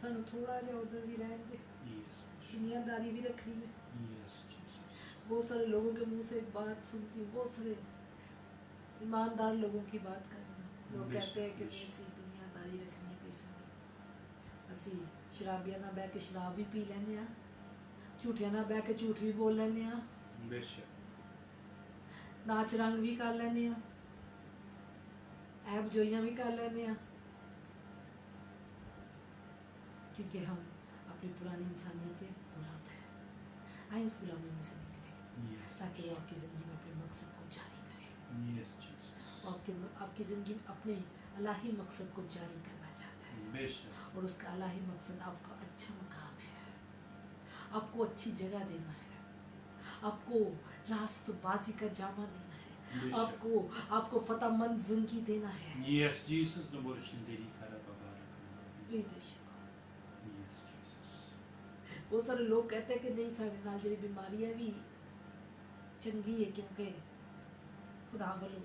सानू थोड़ा जिहा उधर भी रहने दे, Yes, बेशक। दुनियादारी भी रखनी है। Yes, Jesus. बहुत सारे लोगों के मुंह से एक बात सुनती हूँ, बहुत सारे ईमानदार लोगों की बात कर रही हूँ, लोग कहते हैं कि नहीं सी दुनियादारी रखनी है किसी ने। असी शराबिया ना बह के शराब भी पी लेने आ, झूठिया ना बह के झूठ भी बोल लेने आ, बेशक। नाच रंग भी कर लेने आ, ऐब जोइयां भी कर लेने आ, क्योंकि हम अपनी पुरानी इंसानियत के गुलाम हैं। आए इस गुलामी में से निकले Yes, ताकि वो बेशक। आपकी ज़िंदगी में अपने मकसद को जारी करे। Yes, Jesus. आपकी ज़िंदगी में अपने अलाही मकसद को जारी करना चाहता है बेशक। और उसका अलाही मकसद आपका अच्छा मकाम है, आपको अच्छी जगह देना है, आपको रास्तबाजी का जामा देना है, बेशक। आपको फतहमंद जिंदगी देना है। Yes, Jesus, the Borushiandiri Karababara Kandrobo. प्रिय दर्शकों, Yes, Jesus. बहुत सारे लोग कहते हैं कि नहीं साढ़े नाल जी बीमारी है भी चंगी है क्योंकि खुदा वालों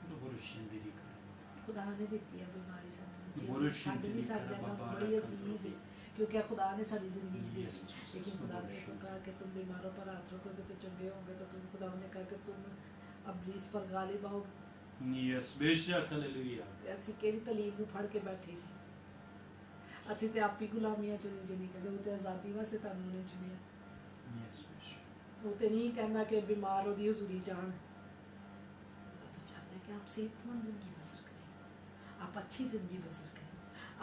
The Borushiandiri Karababara. खुदा ने दी है बीमारी सानू बुरुश छड़ नहीं जिंदगी सकते, खराब सब बाबा बड़ी रखा अजीज है करो। क्योंकि खुदा ने सारी जिंदगी दी Yes, थी। Jesus, लेकिन खुदा ने बुरुश। तो कहा कि तुम बीमारों पर हाथ रखोगे तो चंगे होंगे, तो तुम खुदा ने कहा कि तुम अबलीस पर गालिब आओगे। Yes, बेशक, hallelujah. ਤੇ ਅਸੀਂ ਕਿਹੜੀ ਤਾਲੀਮ ਨੂੰ ਫੜ ਕੇ ਬੈਠੇ ਜੀ, ਅਸੀਂ ਤੇ ਆਪੀ ਗੁਲਾਮੀਆਂ ਚੋਂ ਨਹੀਂ ਨਿਕਲਦੇ। ਉਹ ਤੇ ਆਜ਼ਾਦੀ ਵਾਸਤੇ ਤੁਹਾਨੂੰ ਨੇ ਚੁਣਿਆ। Yes, बेशक। ਉਹ ਤੇ ਨਹੀਂ ਕਹਿੰਦਾ ਕਿ ਬਿਮਾਰ ਉਹਦੀ ਹਜ਼ੂਰੀ ਜਾਣ। ਉਹ ਤਾਂ ਚਾਹता है कि आप सेहतमंद जिंदगी बसर करें, आप अच्छी ज़िंदगी बसर करें,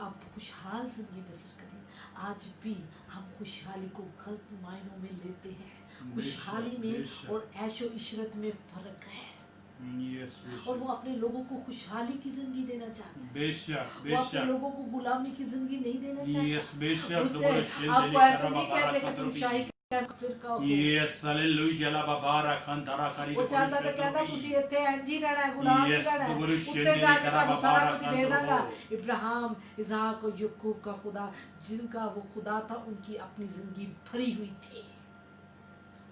आप खुशहाल ज़िंदगी बसर करें। आज भी हम खुशहाली को गलत मायनों में लेते हैं। खुशहाली में बेशक। और ऐशो इशरत में फ़र्क है, Yes, और वो बेशक। अपने लोगों को खुशहाली की ज़िंदगी देना चाहते हैं। बेशक, वो अपने बेशक। लोगों को गुलामी की जिंदगी नहीं देना Yes, चाहता। बेशक, the उससे Borushiandiri आपको ऐसे नहीं कहते कि तुम Karababara शाही Kandrobo. का फिरका हो। Yes, hallelujah, la babara kantara kari वो चाहता था, कहता तुसी इत्थे इंज ही रहना है, गुलाम ही Yes, रहना the है, Borushiandiri उत्ते जाके तुहानू सारा Karababara कुछ दे देगा। Kandrobo. इब्राहिम, इसहाक और याकूब का खुदा, जिनका वो खुदा था, उनकी अपनी जिंदगी भरी हुई थी,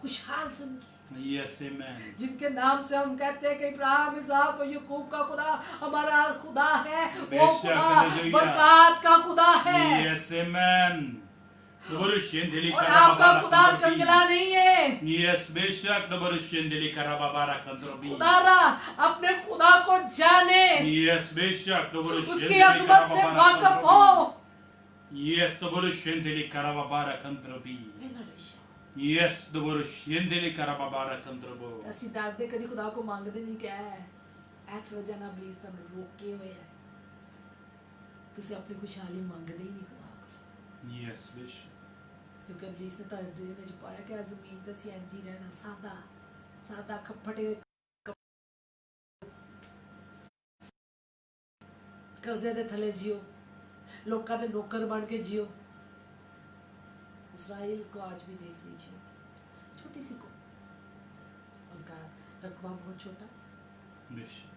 खुशहाल जिंदगी। Yes, amen. जिनके नाम से हम कहते हैं कि इब्राहिम, इसहाक और याकूब का खुदा हमारा खुदा है, वो बेशक, खुदा हालेलुया। बरकत का खुदा है। Yes, amen. Doborushendeli और आपका खुदा कंगला karababara नहीं है। Yes, बेशक doborushendeli karababara kandrobi. खुदारा अपने खुदा को जाने, Yes, बेशक doborushendeli उसकी अजमत से वाकिफ हो। Yes, doborushendeli karababara kandrobi. Yes, doborushendeli karababara kandrobo. ਅਸੀਂ ਡਰਦੇ ਕਦੀ ਖੁਦਾ को ਮੰਗਦੇ ਨਹੀਂ ਕਿਹਾ ਹੈ, ਇਸ ਵਜ੍ਹਾ ਨਾਲ ਇਬਲੀਸ ਤੁਹਾਨੂੰ ਰੋਕੇ ਹੋਇਆ ਹੈ। ਤੁਸੀਂ ਆਪਣੀ ਖੁਸ਼ਹਾਲੀ ਮੰਗਦੇ ਹੀ ਨਹੀਂ ਖੁਦਾ ਕੋਲ, Yes, बेशक. ਕਿਉਂਕਿ ਇਬਲੀਸ ਨੇ ਤੁਹਾਡੇ ਦਿਲ ਵਿੱਚ ਪਾਇਆ ਕਿ ਆ ਜ਼ਮੀਨ ਤੇ ਅਸੀਂ ਇੰਝ ਹੀ ਰਹਿਣਾ, ਸਾਦਾ ਸਾਦਾ ਖੱਪਟੇ ਹੋਏ ਕਰਜ਼ੇ ਦੇ ਥੱਲੇ ਜਿਓ, ਲੋਕਾਂ ਦੇ ਨੌਕਰ ਬਣ ਕੇ जियो। इसराइल को आज भी देख लीजिए, छोटी सी को उनका रकबा बहुत छोटा, बेशक.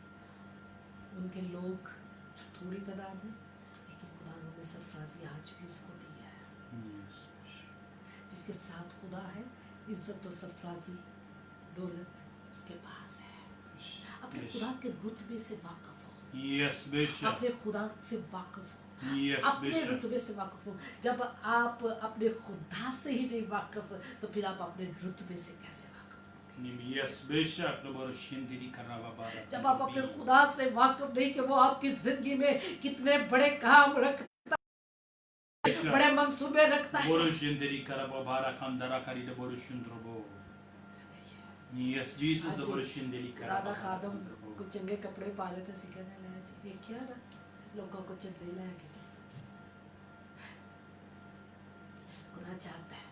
उनके लोग थोड़ी तादाद में, लेकिन खुदा ने सरफराजी आज भी उसको दी है। Yes, बेशक. जिसके साथ खुदा है, इज्जत और सरफराजी दौलत उसके पास है। अपने Yes. खुदा के रुतबे से वाकिफ हो, Yes, बेशक. अपने खुदा से वाकिफ हो, Yes, अपने बेशक. रुतबे से वाकिफ हो। जब आप अपने खुदा से ही नहीं वाकिफ, तो फिर आप अपने रुतबे से कैसे वाकिफ होंगे? Yes, बेशक doborushendeli karababara. जब आप अपने खुदा से वाकिफ नहीं कि वो आपकी जिंदगी में कितने बड़े काम रखता है, बड़े मंसूबे रखता है। Doborushendeli karababara kandara kari doborushundrobo. Yes, Jesus doborushendeli दादा karababara खादम kandrobo. कुछ चंगे कपड़े पा रहे थे, सिखाने लाया जी देखिए ना, लोगों को चंदे लाया कि जी खुदा चाहता है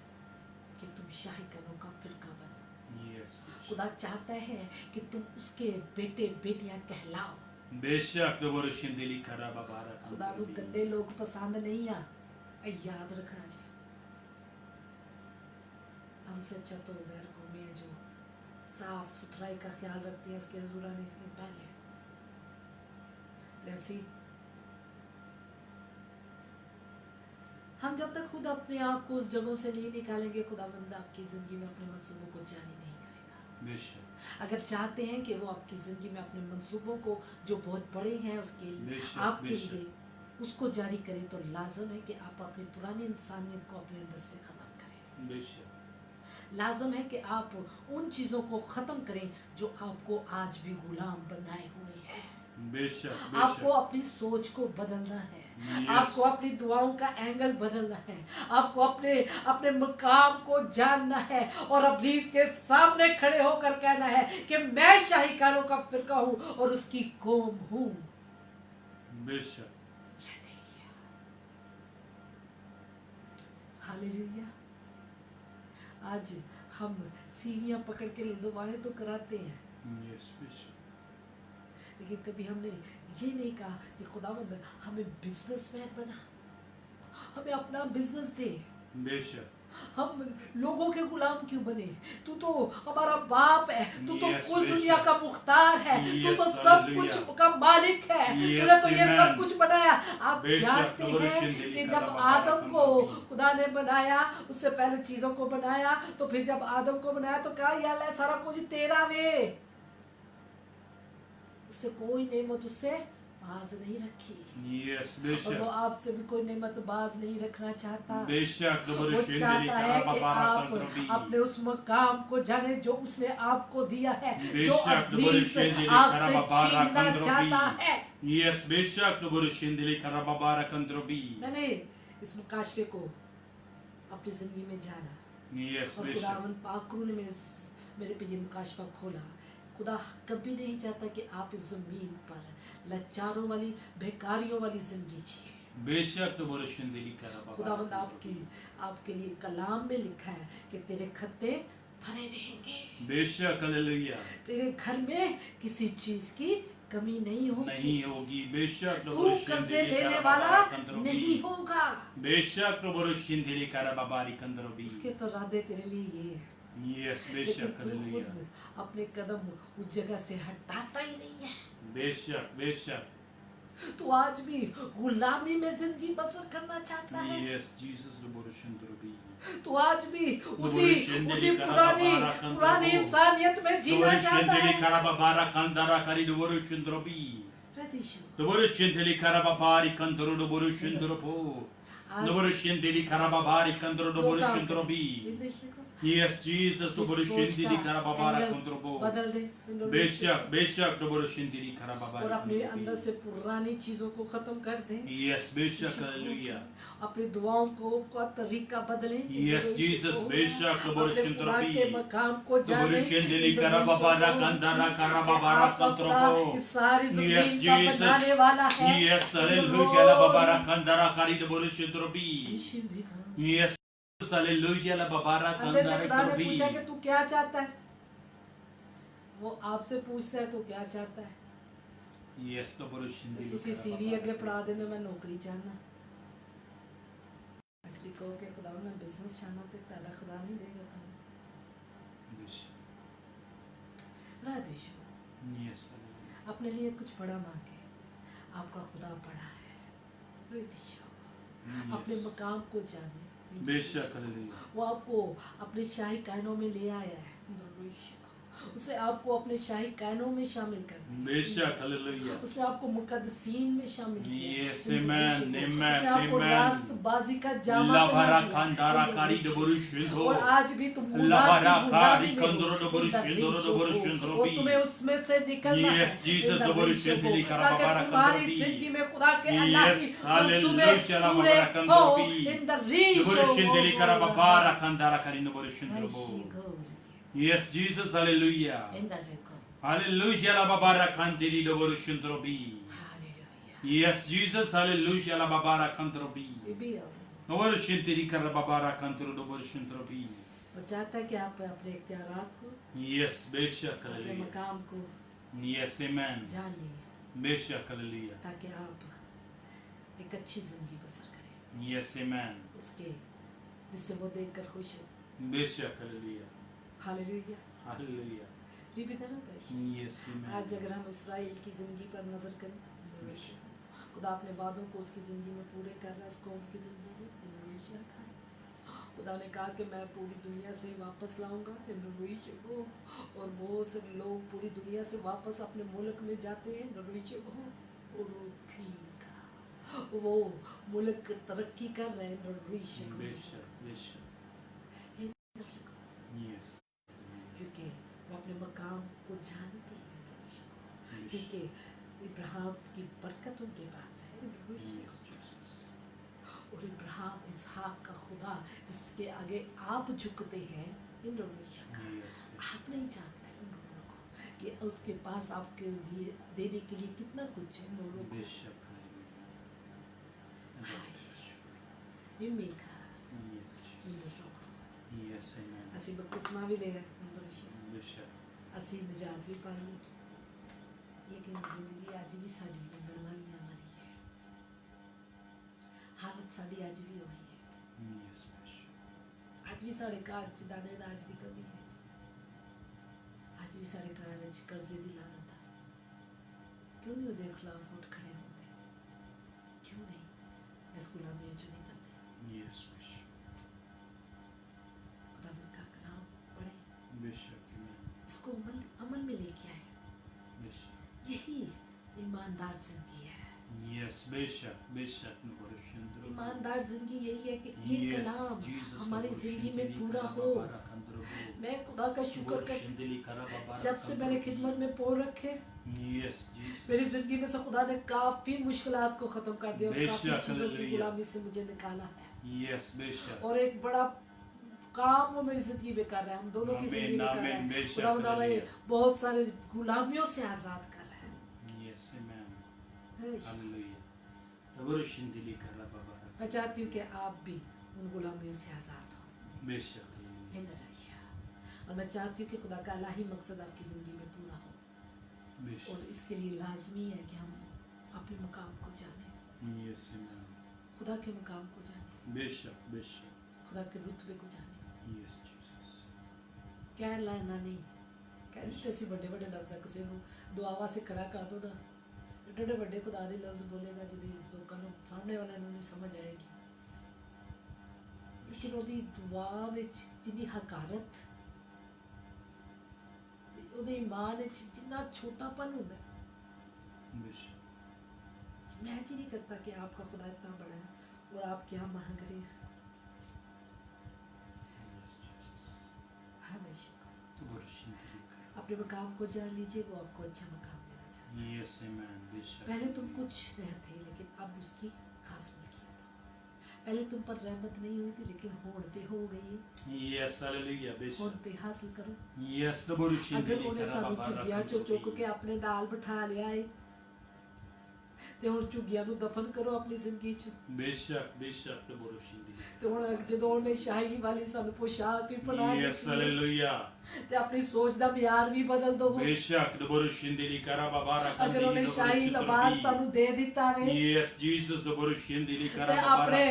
कि तुम शाही करो का फिरका बनो। Yes, खुदा चाहता है कि तुम उसके बेटे बेटियां कहलाओ। बेशक doborushendeli karababara खुदा को kandrobi. गंदे लोग पसंद नहीं आ, याद रखना जी। हमसे अच्छा तो गैर कौमी है जो साफ सुथराई का ख्याल रखती है, उसके हजूर आने से पहले। जैसे हम जब तक खुद अपने आप को उस जगहों से नहीं निकालेंगे, खुदावंद आपकी जिंदगी में अपने मंसूबों को जारी नहीं करेगा। बेशक. अगर चाहते हैं कि वो आपकी जिंदगी में अपने मंसूबों को जो बहुत बड़े हैं उसके लिए, बेशक, आपके बेशक. लिए उसको जारी करें, तो लाजम है कि आप अपनी पुरानी इंसानियत को अपने अंदर से खत्म करें। बेशक. लाजम है कि आप उन चीज़ों को ख़त्म करें जो आपको आज भी गुलाम बनाए हुए हैं। बेशक. आपको बेशक. अपनी सोच को बदलना है, Yes. आपको अपनी दुआओं का एंगल बदलना है, आपको अपने अपने मकाम को जानना है और इब्लीस के सामने खड़े होकर कहना है कि मैं शाहीकारों का फिरका हूँ और उसकी कौम हूँ। बेशक. हालेलुया। आज हम सीढ़ियाँ पकड़ के दुआएं तो कराते हैं, Yes, बेशक. लेकिन कभी हमने ये नहीं कहा कि खुदावंद हमें बिजनेसमैन बना, हमें अपना बिजनेस दे, बेशक. हम लोगों के गुलाम क्यों बने? तू तो हमारा बाप है, तू तो Yes, कुल बेशक. दुनिया का मुख्तार है, तू Yes, तो सब hallelujah. कुछ का मालिक है, Yes, तूने तो ये सब amen. कुछ बनाया। आप बेशक, जानते हैं दोबरशिंदली कि का जब बाबा आदम को बाबा खुदा ने बनाया, उससे पहले चीजों को बनाया, तो फिर जब आदम को बनाया तो कहा या अल्लाह सारा कुछ तेरा वे, उससे कोई नेमत उससे बाज नहीं रखी, Yes, और वो बेशक. आपसे भी कोई नेमत बाज नहीं रखना चाहता। बेशक. वो doborushendeli चाहता है कि karababara आप kandrobi. अपने उस मकाम को जाने जो उसने आपको दिया है, जो बेशक. इब्लीस doborushendeli आपसे karababara छीनना चाहता kandrobi. है। Yes, बेशक. doborushendeli karababara kandrobi. मैंने इस मुकाशफे को अपनी जिंदगी में जाना, Yes, और बेशक. खुदावंद पाकरू ने मेरे पे ये मुकाशफा खोला। खुदा कभी नहीं चाहता कि आप इस जमीन पर लाचारों वाली बेकारियों वाली जिंदगी जिए। बेशक. doborushendeli karababara खुदावंद kandrobi. आपके लिए कलाम में लिखा है कि तेरे खत्ते भरे रहेंगे, बेशक. हालेलुया. तेरे घर में किसी चीज की कमी नहीं होगी, नहीं होगी. बेशक. तू कर्जे लेने वाला नहीं होगा। बेशक. doborushendeli karababara kandrobi. उसके तो इरादे तेरे लिए ये है, Yes, लेकिन बेशक. तू हालेलुया. खुद अपने कदम उस जगह से हटाता ही नहीं है। बेशक. बेशक. तू आज भी गुलामी में जिंदगी बसर करना चाहता है। Yes, Jesus, Loboroshendrobi. तू आज भी उसी पुरानी इंसानियत में जीना चाहता Loboroshendeli है। Karababara Kandara Kari Loboroshendrobi. Loboroshendeli Karababari Kandoro Loboroshendrobo. Loboroshendeli Karababari Kandoro Loboroshendrobi. Yes, Jesus, Loboroshendeli Karababara Kandrobo. बदल दे बेशक Loboroshendeli Karababari. और अपने अंदर से पुरानी चीजों को खत्म कर दे। Yes, बेशक, Hallelujah. अपनी दुआओं का तरीका बदले। Yes, Jesus, बेशक Loboroshendrobi. के मकाम को जाने। Loboroshendeli Karababara Kandara Karababara Kandrobo. इस सारी Yes, ज़मीन का Jesus. बनाने वाला है। Yes, Hallelujah, Lababara Kandara Kari Loboroshendrobi. Yes, Hallelujah, Lababara अंदर से Kandara खुदा ने पूछा कि Kandrobi. तू क्या चाहता है। वो आपसे पूछता है तू क्या चाहता है। Yes, Loboroshendeli तुसी सीवी Karababara. अगे पढ़ा देने मैं नौकरी चाहना। अगर कहो कि खुदा मैं बिजनेस चाहना तो ताड़ा खुदा नहीं देगा तुम्हें। Radhe show Yes, Hallelujah. अपने लिए कुछ बड़ा मांगे। आपका खुदा बड़ा है। राधे शो अपने Yes. मकाम को जाने। बेशक, Hallelujah. वो आपको अपने शाही कायनों में ले आया है। उसने आपको अपने शाही कायनों में शामिल कर दिया। बेशक, Hallelujah. उसने आपको मुकद्दसीन में शामिल किया। Yes, amen, amen, उसने आपको amen. रास्तबाजी का जामा Labara पहना Kandara Kari दिया। Loboroshendro. और आज भी तुम Labara गुलामी Kari में हो। Kandoro Loboroshendro Loboroshendro और bi. तुम्हें उसमें से निकलना है। Yes, Jesus, Loboroshendli ताकि Karababara तुम्हारी Kandoro bi. जिंदगी में खुदा के अल्लाह की Yes, hallelujah, मंसूबे पूरे Labara Kandoro हो। bi. In the reach of Loboroshendli God. Karababara Kandara Kari Loboroshendro bo. Aishi gauri. Yes, Jesus, hallelujah. In the record. Hallelujah, Lababara Kandiri Loboroshendro bi. Hallelujah. Yes, Jesus, hallelujah, Lababara Kandoro bi. ये भी है। Loboroshendli Karababara Kandoro Loboroshendro bi. वो चाहता है कि आप अपने इख्तियारात को Yes, बेशक, अपने hallelujah. मकाम को Yes, amen. जान लीजिए बेशक, hallelujah. ताकि आप एक अच्छी जिंदगी बसर करें Yes, amen. उसके जिससे वो देखकर खुश हो। बेशक, hallelujah. हालेलुया। Hallelujah. ये भी करना कैसे? Yes, amen. आज अगर हम इसराइल की जिंदगी पर नजर करें बेशक. खुदा अपने वादों को उसकी जिंदगी में पूरे कर रहा है। उसको उनकी जिंदगी में इंडोनेशिया का है। खुदा ने कहा कि मैं पूरी दुनिया से वापस लाऊंगा इंडोनेशिया को। और बहुत से लोग पूरी दुनिया से वापस अपने मुल्क में जाते हैं इंडोनेशिया को। और वो मुल्क तरक्की कर रहे हैं इंडोनेशिया को। बेशक, बेशक. Yes. क्योंकि वो अपने मकाम को जानते हैं इंडोनेशिया को। Yes. क्योंकि इब्राहिम की बरकत उनके पास है इंडोनेशिया Yes, Jesus. और इब्राहिम इसहाक का खुदा जिसके आगे आप झुकते हैं इंडोनेशिया का। Yes, आप नहीं जानते उन लोगों को कि उसके पास आपके लिए देने के लिए कितना कुछ है उन लोगों को। बेशक, Imika Yes, Jesus. Indonesia Yes, amen. ਅਸੀਂ ਬਪਤਿਸਮਾ ਵੀ ਲਿਆ ਇੰਡੋनेशिया बेशक. ਅਸੀਂ ਨਜਾਤ ਵੀ ਪਾਈ ਲੇਕਿਨ ਜ਼ਿੰਦਗੀ ਅੱਜ ਵੀ ਸਾਡੀ ਲੰਘਣ ਵਾਲੀ ਹੈ ਹਾਲਤ ਸਾਡੀ ਅੱਜ ਵੀ ਉਹੀ ਹੈ Yes, बेशक. ਅੱਜ ਵੀ ਸਾਡੇ ਘਰ 'ਚ ਦਾਣੇ ਅਨਾਜ ਦੀ ਕਮੀ ਹੈ ਅੱਜ ਵੀ ਸਾਡੇ ਘਰ 'ਚ ਕਰਜ਼ੇ ਦੀ ਲਾਨਤ ਹੈ ਕਿਉਂ ਨਹੀਂ ਉਹਦੇ ਖਿਲਾਫ ਉੱਠ ਖੜੇ ਹੁੰਦੇ ਕਿਉਂ ਨਹੀਂ ਇਸ ਗੁਲਾਮੀ 'ਚ ਨਹੀਂ ਕਰਦੇ Yes, बेशक. खुदा का कलाम पढ़े बेशक, amen. इसको अमल में लेके आए बेशक. यही ईमानदार जिंदगी है Yes, बेशक, बेशक. Loboroshendro. ईमानदार जिंदगी यही है कि ये Yes, कलाम Jesus, हमारी जिंदगी में Loboroshendli पूरा हो। Karababara Kandoro bo. मैं खुदा का शुक्र कर Loboroshendli Karababara जब से मैंने Kandoro खिदमत bi. में पौर रखे Yes, Jesus. मेरी जिंदगी में से खुदा ने काफी मुश्किलात को खत्म कर दिया और काफी बेशक, चीजों की हालेलुया। गुलामी से मुझे निकाला है Yes, बेशक. और एक बड़ा काम वो मेरी जिंदगी में कर रहा है हम दोनों की आमीन, जिंदगी में कर रहा आमीन, है बेशक, खुदा हमें हालेलुया। बहुत सारे गुलामियों से आजाद कर रहा Yes, amen. है Hallelujah. Loboroshendli Karababara. मैं चाहती हूँ कि आप भी उन गुलामियों से आजाद हो बेशक, hallelujah. इंडोनेशिया और मैं चाहती हूँ कि खुदा का अल्लाही मकसद आपकी ज़िंदगी में पूरा हो बेशक. और इसके लिए लाजमी है कि हम अपने मकाम को जानें Yes, amen. खुदा के मकाम को जानें बेशक, बेशक. खुदा के रुतबे को जानें Yes, Jesus. कह लाना नहीं कहते ਅਸੀਂ ਵੱਡੇ ਵੱਡੇ ਲਫ਼ਜ਼ਾਂ ਕਿਸੇ ਨੂੰ ਦੁਆਵਾ ਸੇ ਖੜਾ ਕਰ ਦੋ ਨਾ एडे बड़े खुदा दे लफ्ज़ बोलेगा जिहदी लोकां नूं सामने वाले नूं नहीं समझ आएगी, लेकिन ਉਹਦੀ ਦੁਆ ਵਿੱਚ ਜਿੰਨੀ ਹਕਾਰਤ ਤੇ ਉਹਦੇ ਈਮਾਨ ਵਿੱਚ ਜਿੰਨਾ ਛੋਟਾਪਨ ਹੁੰਦਾ ਹੈ, बेशक इमेजिन नहीं करता कि आपका खुदा इतना बड़ा है और आप क्या मांग रहे हैं। हाँ बेशक अपने मकाम को जान लीजिए, वो आपको अच्छा मकाम देना चाहता है। Yes, amen. बेशक पहले तुम कुछ नहीं थे लेकिन अब उसकी खास मिल्कियत हो। पहले तुम पर रहमत नहीं हुई थी लेकिन होड़ते हो गई है। Yes, hallelujah. बेशक होड़ते हासिल करो। Yes, the Borushindi अगर उन्हें सानू चुगिया चुक के अपने नाल बिठा लिया है ਤੇ ਹੁਣ ਝੁੱਗੀਆਂ ਨੂੰ ਦਫਨ ਕਰੋ ਆਪਣੀ ਜ਼ਿੰਦਗੀ 'ਚ। बेशक बेशक the Borushindi ਤੇ ਹੁਣ ਜਦੋਂ ਉਹਨੇ ਸ਼ਾਹੀ ਵਾਲੀ ਸਾਨੂੰ ਪੋਸ਼ਾਕ ਵੀ ਬਣਾ Yes, hallelujah. ਤੇ ਆਪਣੀ ਸੋਚ ਦਾ ਮਿਆਰ ਵੀ ਬਦਲ ਦੋ। बेशक the Borushindi karababara ਅਗਰ ਉਹਨੇ ਸ਼ਾਹੀ ਲਿਬਾਸ ਤੁਹਾਨੂੰ ਦੇ ਦਿੱਤਾ ਵੇ, Yes, Jesus the Borushindi ਤੇ karababara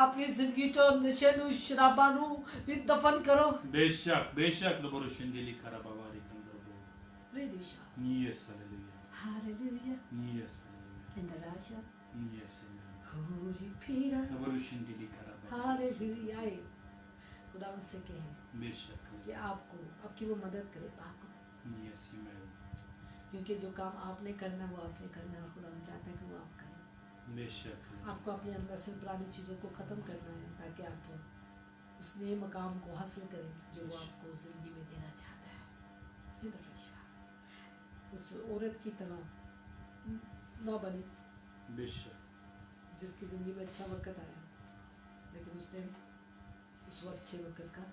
ਆਪਣੀ ਜ਼ਿੰਦਗੀ 'ਚੋਂ ਨਸ਼ੇ ਨੂੰ ਸ਼ਰਾਬਾਂ ਨੂੰ ਵੀ ਦਫਨ ਕਰੋ। बेशक बेशक the Borushindi karababara kandrobo Redisha. Yes, hallelujah. Hallelujah. Yes, In the Rasha. yes, amen. Holy Peter. the Borushindi karababara Hallelujah. खुदा उनसे कहे बेशक कि आपको आपकी वो मदद करे पाक हो। Yes, amen. क्योंकि जो काम आपने करना वो आपने करना है और खुदा चाहता है कि वो आप करें। बेशक आपको अपने अंदर से पुरानी चीज़ों को ख़त्म करना है ताकि आप उस नए मकाम को हासिल करें जो वो आपको ज़िंदगी में देना चाहता है। उस औरत की तरह ना बने बेशक जिसकी ज़िंदगी में अच्छा वक्त आया लेकिन उसने उस अच्छे वक्त का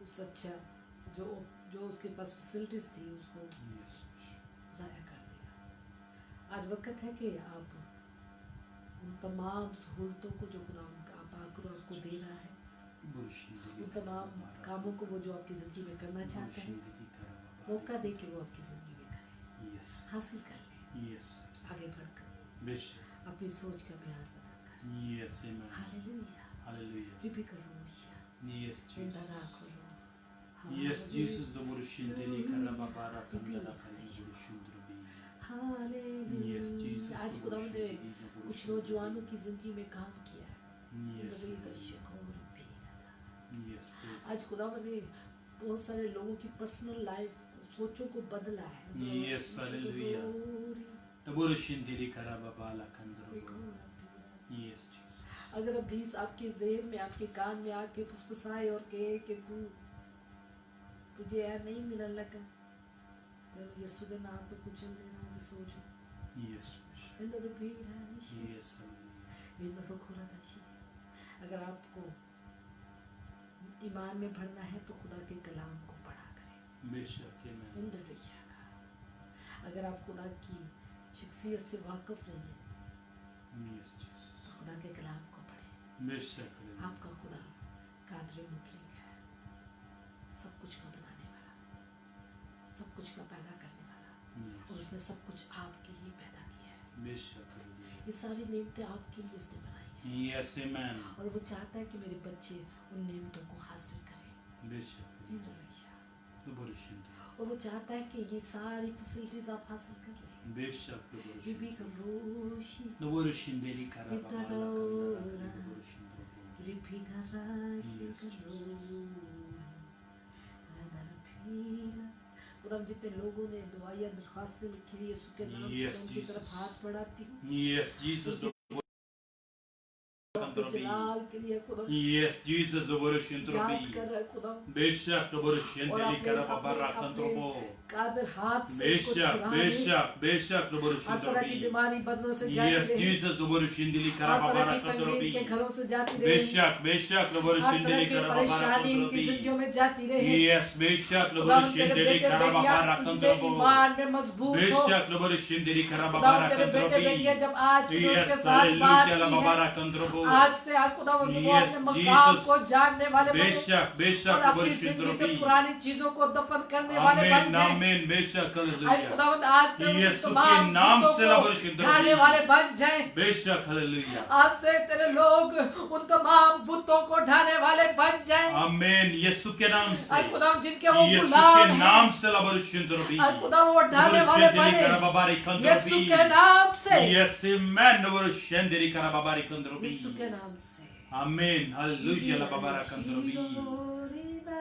उस अच्छा जो उसके पास फैसिलिटीज़ थी उसको Yes, ज़ाया कर दिया। आज वक्त है कि आप उन तमाम सहूलतों को जो खुदा उनका पाक आपको दे रहा है, Borushindi उन तमाम कामों को वो जो आपकी ज़िंदगी में करना चाहता है, मौका दे के वो आपकी ज़िंदगी में करे, Yes, हासिल कर ले, yes, आगे बढ़कर बेशक अपनी सोच का प्यार बदल कर। Yes, amen. Hallelujah. Hallelujah. Ripi करो Yes, इंदरा Jesus. करो। Yes, Jesus the Borushindi karababara kandara Borushindi. Hallelujah. Yes, Jesus आज the खुदा ने Borushindi कुछ नौजवानों की ज़िंदगी में काम किया है। Yes, नबी का hallelujah. शिकोर पीरा। Yes, praise आज खुदा ने बहुत सारे लोगों की पर्सनल लाइफ सोचों को बदला है। Yes, hallelujah. the Borushindi karababala kandara. Yes, Jesus. अगर अब्लीस आपके ज़ेहन में आपके कान में आके फुसफुसाए और कहे कि तुझे यह नहीं मिलने लगा तो यीशु के नाम तो कुचल देना से सोचो। Yes, बेशक. इन दो रिपीट है Yes, hallelujah. इन रुखुरा दाशी। अगर आपको ईमान में बढ़ना है तो खुदा के कलाम को पढ़ा करें। बेशक, amen. इन दो का अगर आप खुदा की शख्सियत से वाकिफ नहीं है Yes, Jesus. तो खुदा के कलाम को पढ़ें। बेशक, hallelujah. आपका खुदा कादर मुतलक है, सब कुछ का बनाने वाला, सब कुछ का पैदा करने वाला, Yes. और उसने सब कुछ आपके लिए पैदा किया है। बेशक, hallelujah. ये सारी नेमतें आपके लिए उसने बनाई हैं Yes, amen. और वो चाहता है कि मेरे बच्चे उन नेमतों को हासिल करें। बेशक, हालेलुया। the Borushindi. और वो चाहता है कि ये सारी फैसिलिटीज आप हासिल कर लें। बेशक, the बीबी Borushindi. का रोशी the Borushindi karababala kandara the Borushindi. Ripi का राशि Yes, का Jesus. रोरा फिरा। खुदा जितने लोगों ने दुआएं दरखास्तें लिखी हैं यीशु के नाम Yes, से उनकी Jesus. तरफ हाथ बढ़ाती हूँ। Yes, Jesus the आपके जलाल के लिए खुदा Yes, Jesus the Borushindi. याद कर रहा है खुदा बेशक, the और Borushindi karababara अपने kandara. कादर हाथ से इनको बेशक, छुड़ा दे। बेशक, बेशक, the हर तरह की Borushindi. बीमारी बदनों से जाती Yes, रहे, Jesus the Borushindi हर तरह karababara की तंगीन के kandara. घरों से जाती रहे, बेशक, बेशक, the हर तरह Borushindi की karababara परेशानी इनकी kandara. जिंदगियों में जाती रहे। Yes, बेशक, the खुदा तेरे Borushindi बेटे karababara बेटियां तुझ में kandara. ईमान में मजबूत हो। बेशक, the Borushindi खुदा karababara तेरे बेटे बेटियां kandara. जब आज खुदा Yes, के साथ बात hallelujah, la की है, babara kandara. आज से खुदावंद वो Yes, अपने मकाम Jesus. को जानने वाले बने बेशक बेशक और अपनी जिंदगी से पुरानी चीजों को दफन करने वाले बन आमीन जाए। आमीन बेशक आए हालेलुया खुदावंद आज से उन यीशु के तमाम नाम भूतों से को लबरशित ढाने रही। वाले बन जाए। बेशक हालेलुया आज से तेरे लोग उन तमाम बुतों को ढाने वाले बन जाए। आमीन यीशु के नाम से और खुदा जिनके वो यीशु गुलाम के हैं, नाम से लबरशित रही। और खुदा वो ढाने वाले बने यीशु के नाम से, यीशु मैं नबरशिंदरी करा बाबारी कंद्रबी यीशु के नाम से। आमीन हालेलुया ला बाबारा कंद्रबी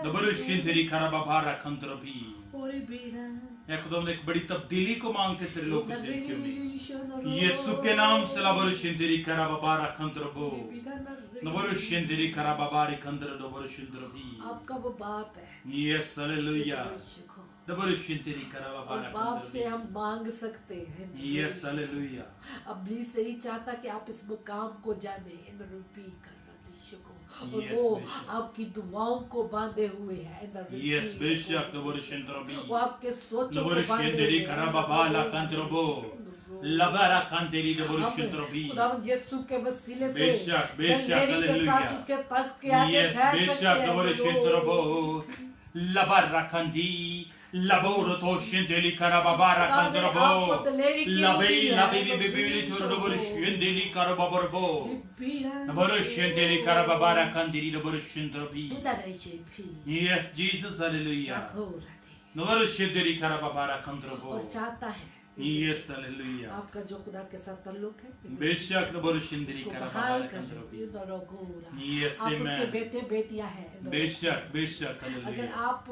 नबरशिंदरी करा बाबारा कंद्रबी। ए खुदावंद एक बड़ी तब्दीली को मांगते तेरे लोग की जिंदगी में यीशु के नाम से लबरशिंदरी करा बाबारा कंद्रबो नबरशिंदरी करा बाबारी कंद्र नबरशिंद्रबी। आपका वो बाप है, यस हालेलुया शिखो। नबरशिंदरी करा और बाबारा बाप से कंद्रबी। हम मांग सकते हैं। यस हालेलुया अब प्लीज नहीं चाहता कि आप इस मुकाम को जाने इन रूपी कर को, और Yes, वो बेशक। आपकी दुआओं को बांधे हुए है। यस बेशक नबरशिंद्रबी वो आपके सोचों को बांधे नबरशिंदरी हुए करा है। बाबाला कंद्रबो लबारा कंदरी नबरशिंद्रबी। खुदावंद यीशु के वसीले से बेशक बेशक गंधेरी के साथ हालेलुया उसके तख्त के आगे यस ठहर बेशक सकते हैं। नबरशिंद्रबो लबारा कंदी laboro to shindeli karababara kandrabo labai labai bibili to dobor shindeli karababarbo dobor shindeli karababara kandiri dobor shindrabi. Yes, Jesus, hallelujah. dobor shindeli karababara kandrabo. और चाहता है Yes, hallelujah. आपका जो खुदा के साथ ताल्लुक है बेशक dobor shindeli उसको karababara बहाल कर kandrabi. Yes, Yes, आप उसके amen. बेटे बेटियां हैं। बेशक बेशक अगर hallelujah. आप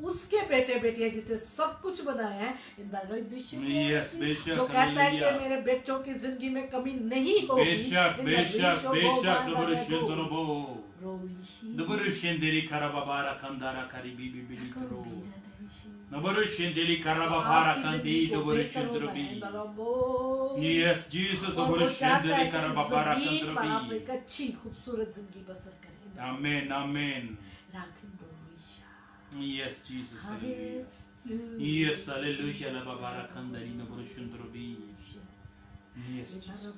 उसके बेटे बेटियां जिसने सब कुछ बनाया है Yes, बेशक जो कहता है hallelujah. कि मेरे बेटों की जिंदगी में कमी नहीं होगी, बेशक बेशक बेशक dobor shindrobo. रोइशी dobor shindeli karababara kandara karibi bibili karo. dobor shindeli karababara kandi dobor shindrobi. Yes, Jesus, और dobor वो चाहता है shindeli कि karababara जमीन पर आप kandrabi. एक अच्छी खूबसूरत जिंदगी बसर करें। Amen, amen. राखिन रोइशा Yes, Jesus, hallelujah. Yes, hallelujah. La babara kandari dobor shindrobi. Yes, Jesus.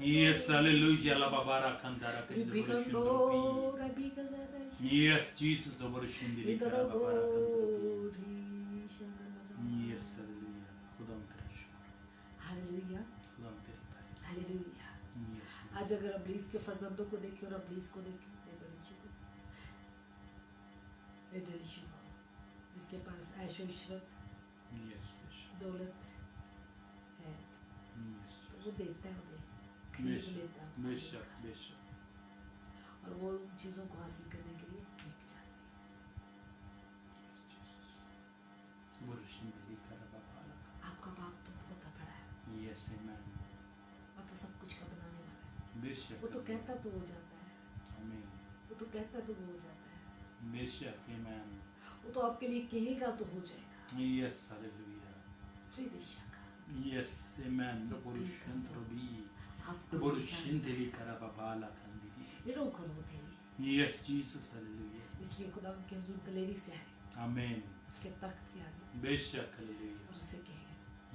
Yes, hallelujah. La babara kandara kandi dobor shindrobi. Yes, Jesus, dobor shindeli karababara kandrabi. Yes, hallelujah. खुदाम तेरा शुक्र, hallelujah खुदाम तेरी तारीफ। Hallelujah. Yes, आज अगर अब्लीस के फर्जंदों को देखें और अब्लीस को देखें, जिसके पास ऐशो इशरत yes, बेशक, दौलत है, yes, तो वो देता है, उन्हें खरीद लेता है, बेशक, बेशक, और वो उन चीज़ों को हासिल करने के लिए बिक जाते हैं। dobor shindeli karababara. आपका बाप तो बहुत बड़ा है, Yes, amen. वो तो सब कुछ का बनाने वाला है। बेशक, वो तो कहता तो हो जाता है, amen. वो तो कहता तो वो हो जाता है, बेशक, amen. वो तो आपके लिए कहेगा तो हो जाएगा। Yes, hallelujah. हृदय का Yes, amen. dobor shindrobi. आपको dobor इंसान shindeli karababara kandiri. निरो करो थे, Yes, Jesus, hallelujah. इसलिए खुदा उनके हुजूर दिलेरी से आए, Amen. उसके तख्त के आगे, बेशक, hallelujah. और उसे कहे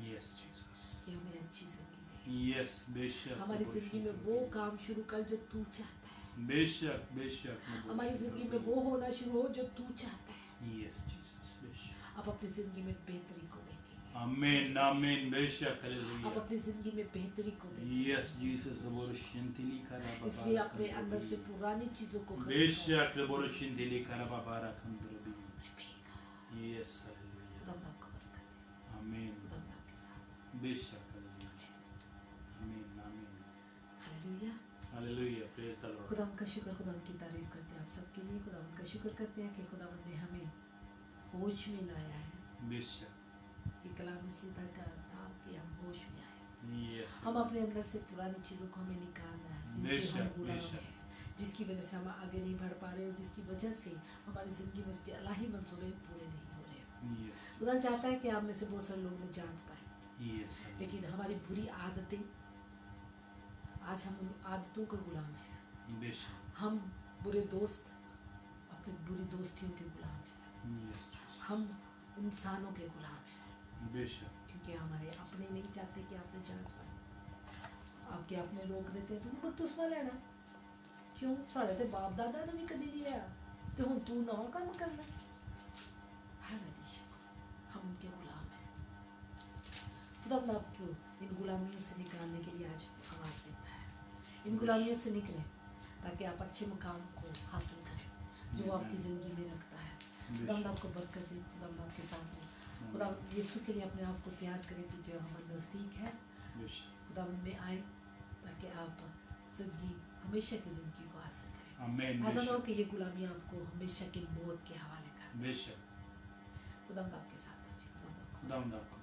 Yes, Jesus. कि हमें अच्छी जिंदगी दे, Yes, बेशक, हमारी dobor जिंदगी में shindrobi. वो काम शुरू कर जो तू चाहता है, बेशक बेशक हमारी जिंदगी में वो होना शुरू हो जो तू चाहता है। यस जीसस बेशक आप अपनी जिंदगी में बेहतरी को देखेंगे, आमीन आमीन बेशक आप हालेलुया अपनी जिंदगी में बेहतरी को देखेंगे। यस जीसस रबोर शिंतिली करा इसलिए अपने अंदर से पुरानी चीजों को खत्म बेशक रबोर शिंतिली करा बाबा कंदरबी करेगा। यस हालेलुया खुदा आपको बरकत दे, आमीन खुदा आपके साथ हो। बेशक हालेलुया आमीन आमीन hallelujah. Hallelujah praise the Lord खुदा उनका शुक्र, खुदा उनकी तारीफ करते हैं आप सबके लिए। खुदा उनका शुक्र करते हैं कि खुदा ने हमें होश में लाया है। बेशक ये कलाम इसलिए था कि हम होश में आए, यस हम अपने अंदर से पुरानी चीज़ों को हमें निकालना है जिनके बेशक, हम गुलाम बेशक। हैं, जिसकी वजह से हम आगे नहीं बढ़ पा रहे और जिसकी वजह से हमारी ज़िंदगी में उसके अलाही मंसूबे पूरे नहीं हो रहे। यस खुदा चाहता है कि आप में से बहुत सारे लोग निजात पाए, यस लेकिन हमारी बुरी आदतें, आज हम उन आदतों के गुलाम हैं। बेशक हम बुरे दोस्त, अपनी बुरी दोस्तियों के गुलाम हैं। यस हम इंसानों के गुलाम हैं, बेशक क्योंकि हमारे अपने नहीं चाहते कि आप निजात पाए। आपके अपने रोक देते हैं तो बपतिस्मा लेना क्यों साढ़े ते बाप दादा ने भी कभी नहीं लिया तो हुण तू नवा काम करना हम उनके गुलाम हैं खुदा आपको इन गुलामियों से निकालने के लिए आज आवाज़ देता है इन गुलामियों से निकलें ताकि आप अच्छे मुकाम को हासिल करें जो आपकी ज़िंदगी में रखता है खुदा आपको बरकत दे खुदा आपके साथ हो खुदा यीशु के लिए अपने आप को तैयार करें क्योंकि हमारे नज़दीक है खुदा में आए ताकि आप ज़िंदगी हमेशा की ज़िंदगी को हासिल करें आमीन ऐसा ना हो कि ये गुलामी आपको हमेशा की मौत के हवाले कर बेशक खुदा आपके साथ है जी खुदा खुदा आपको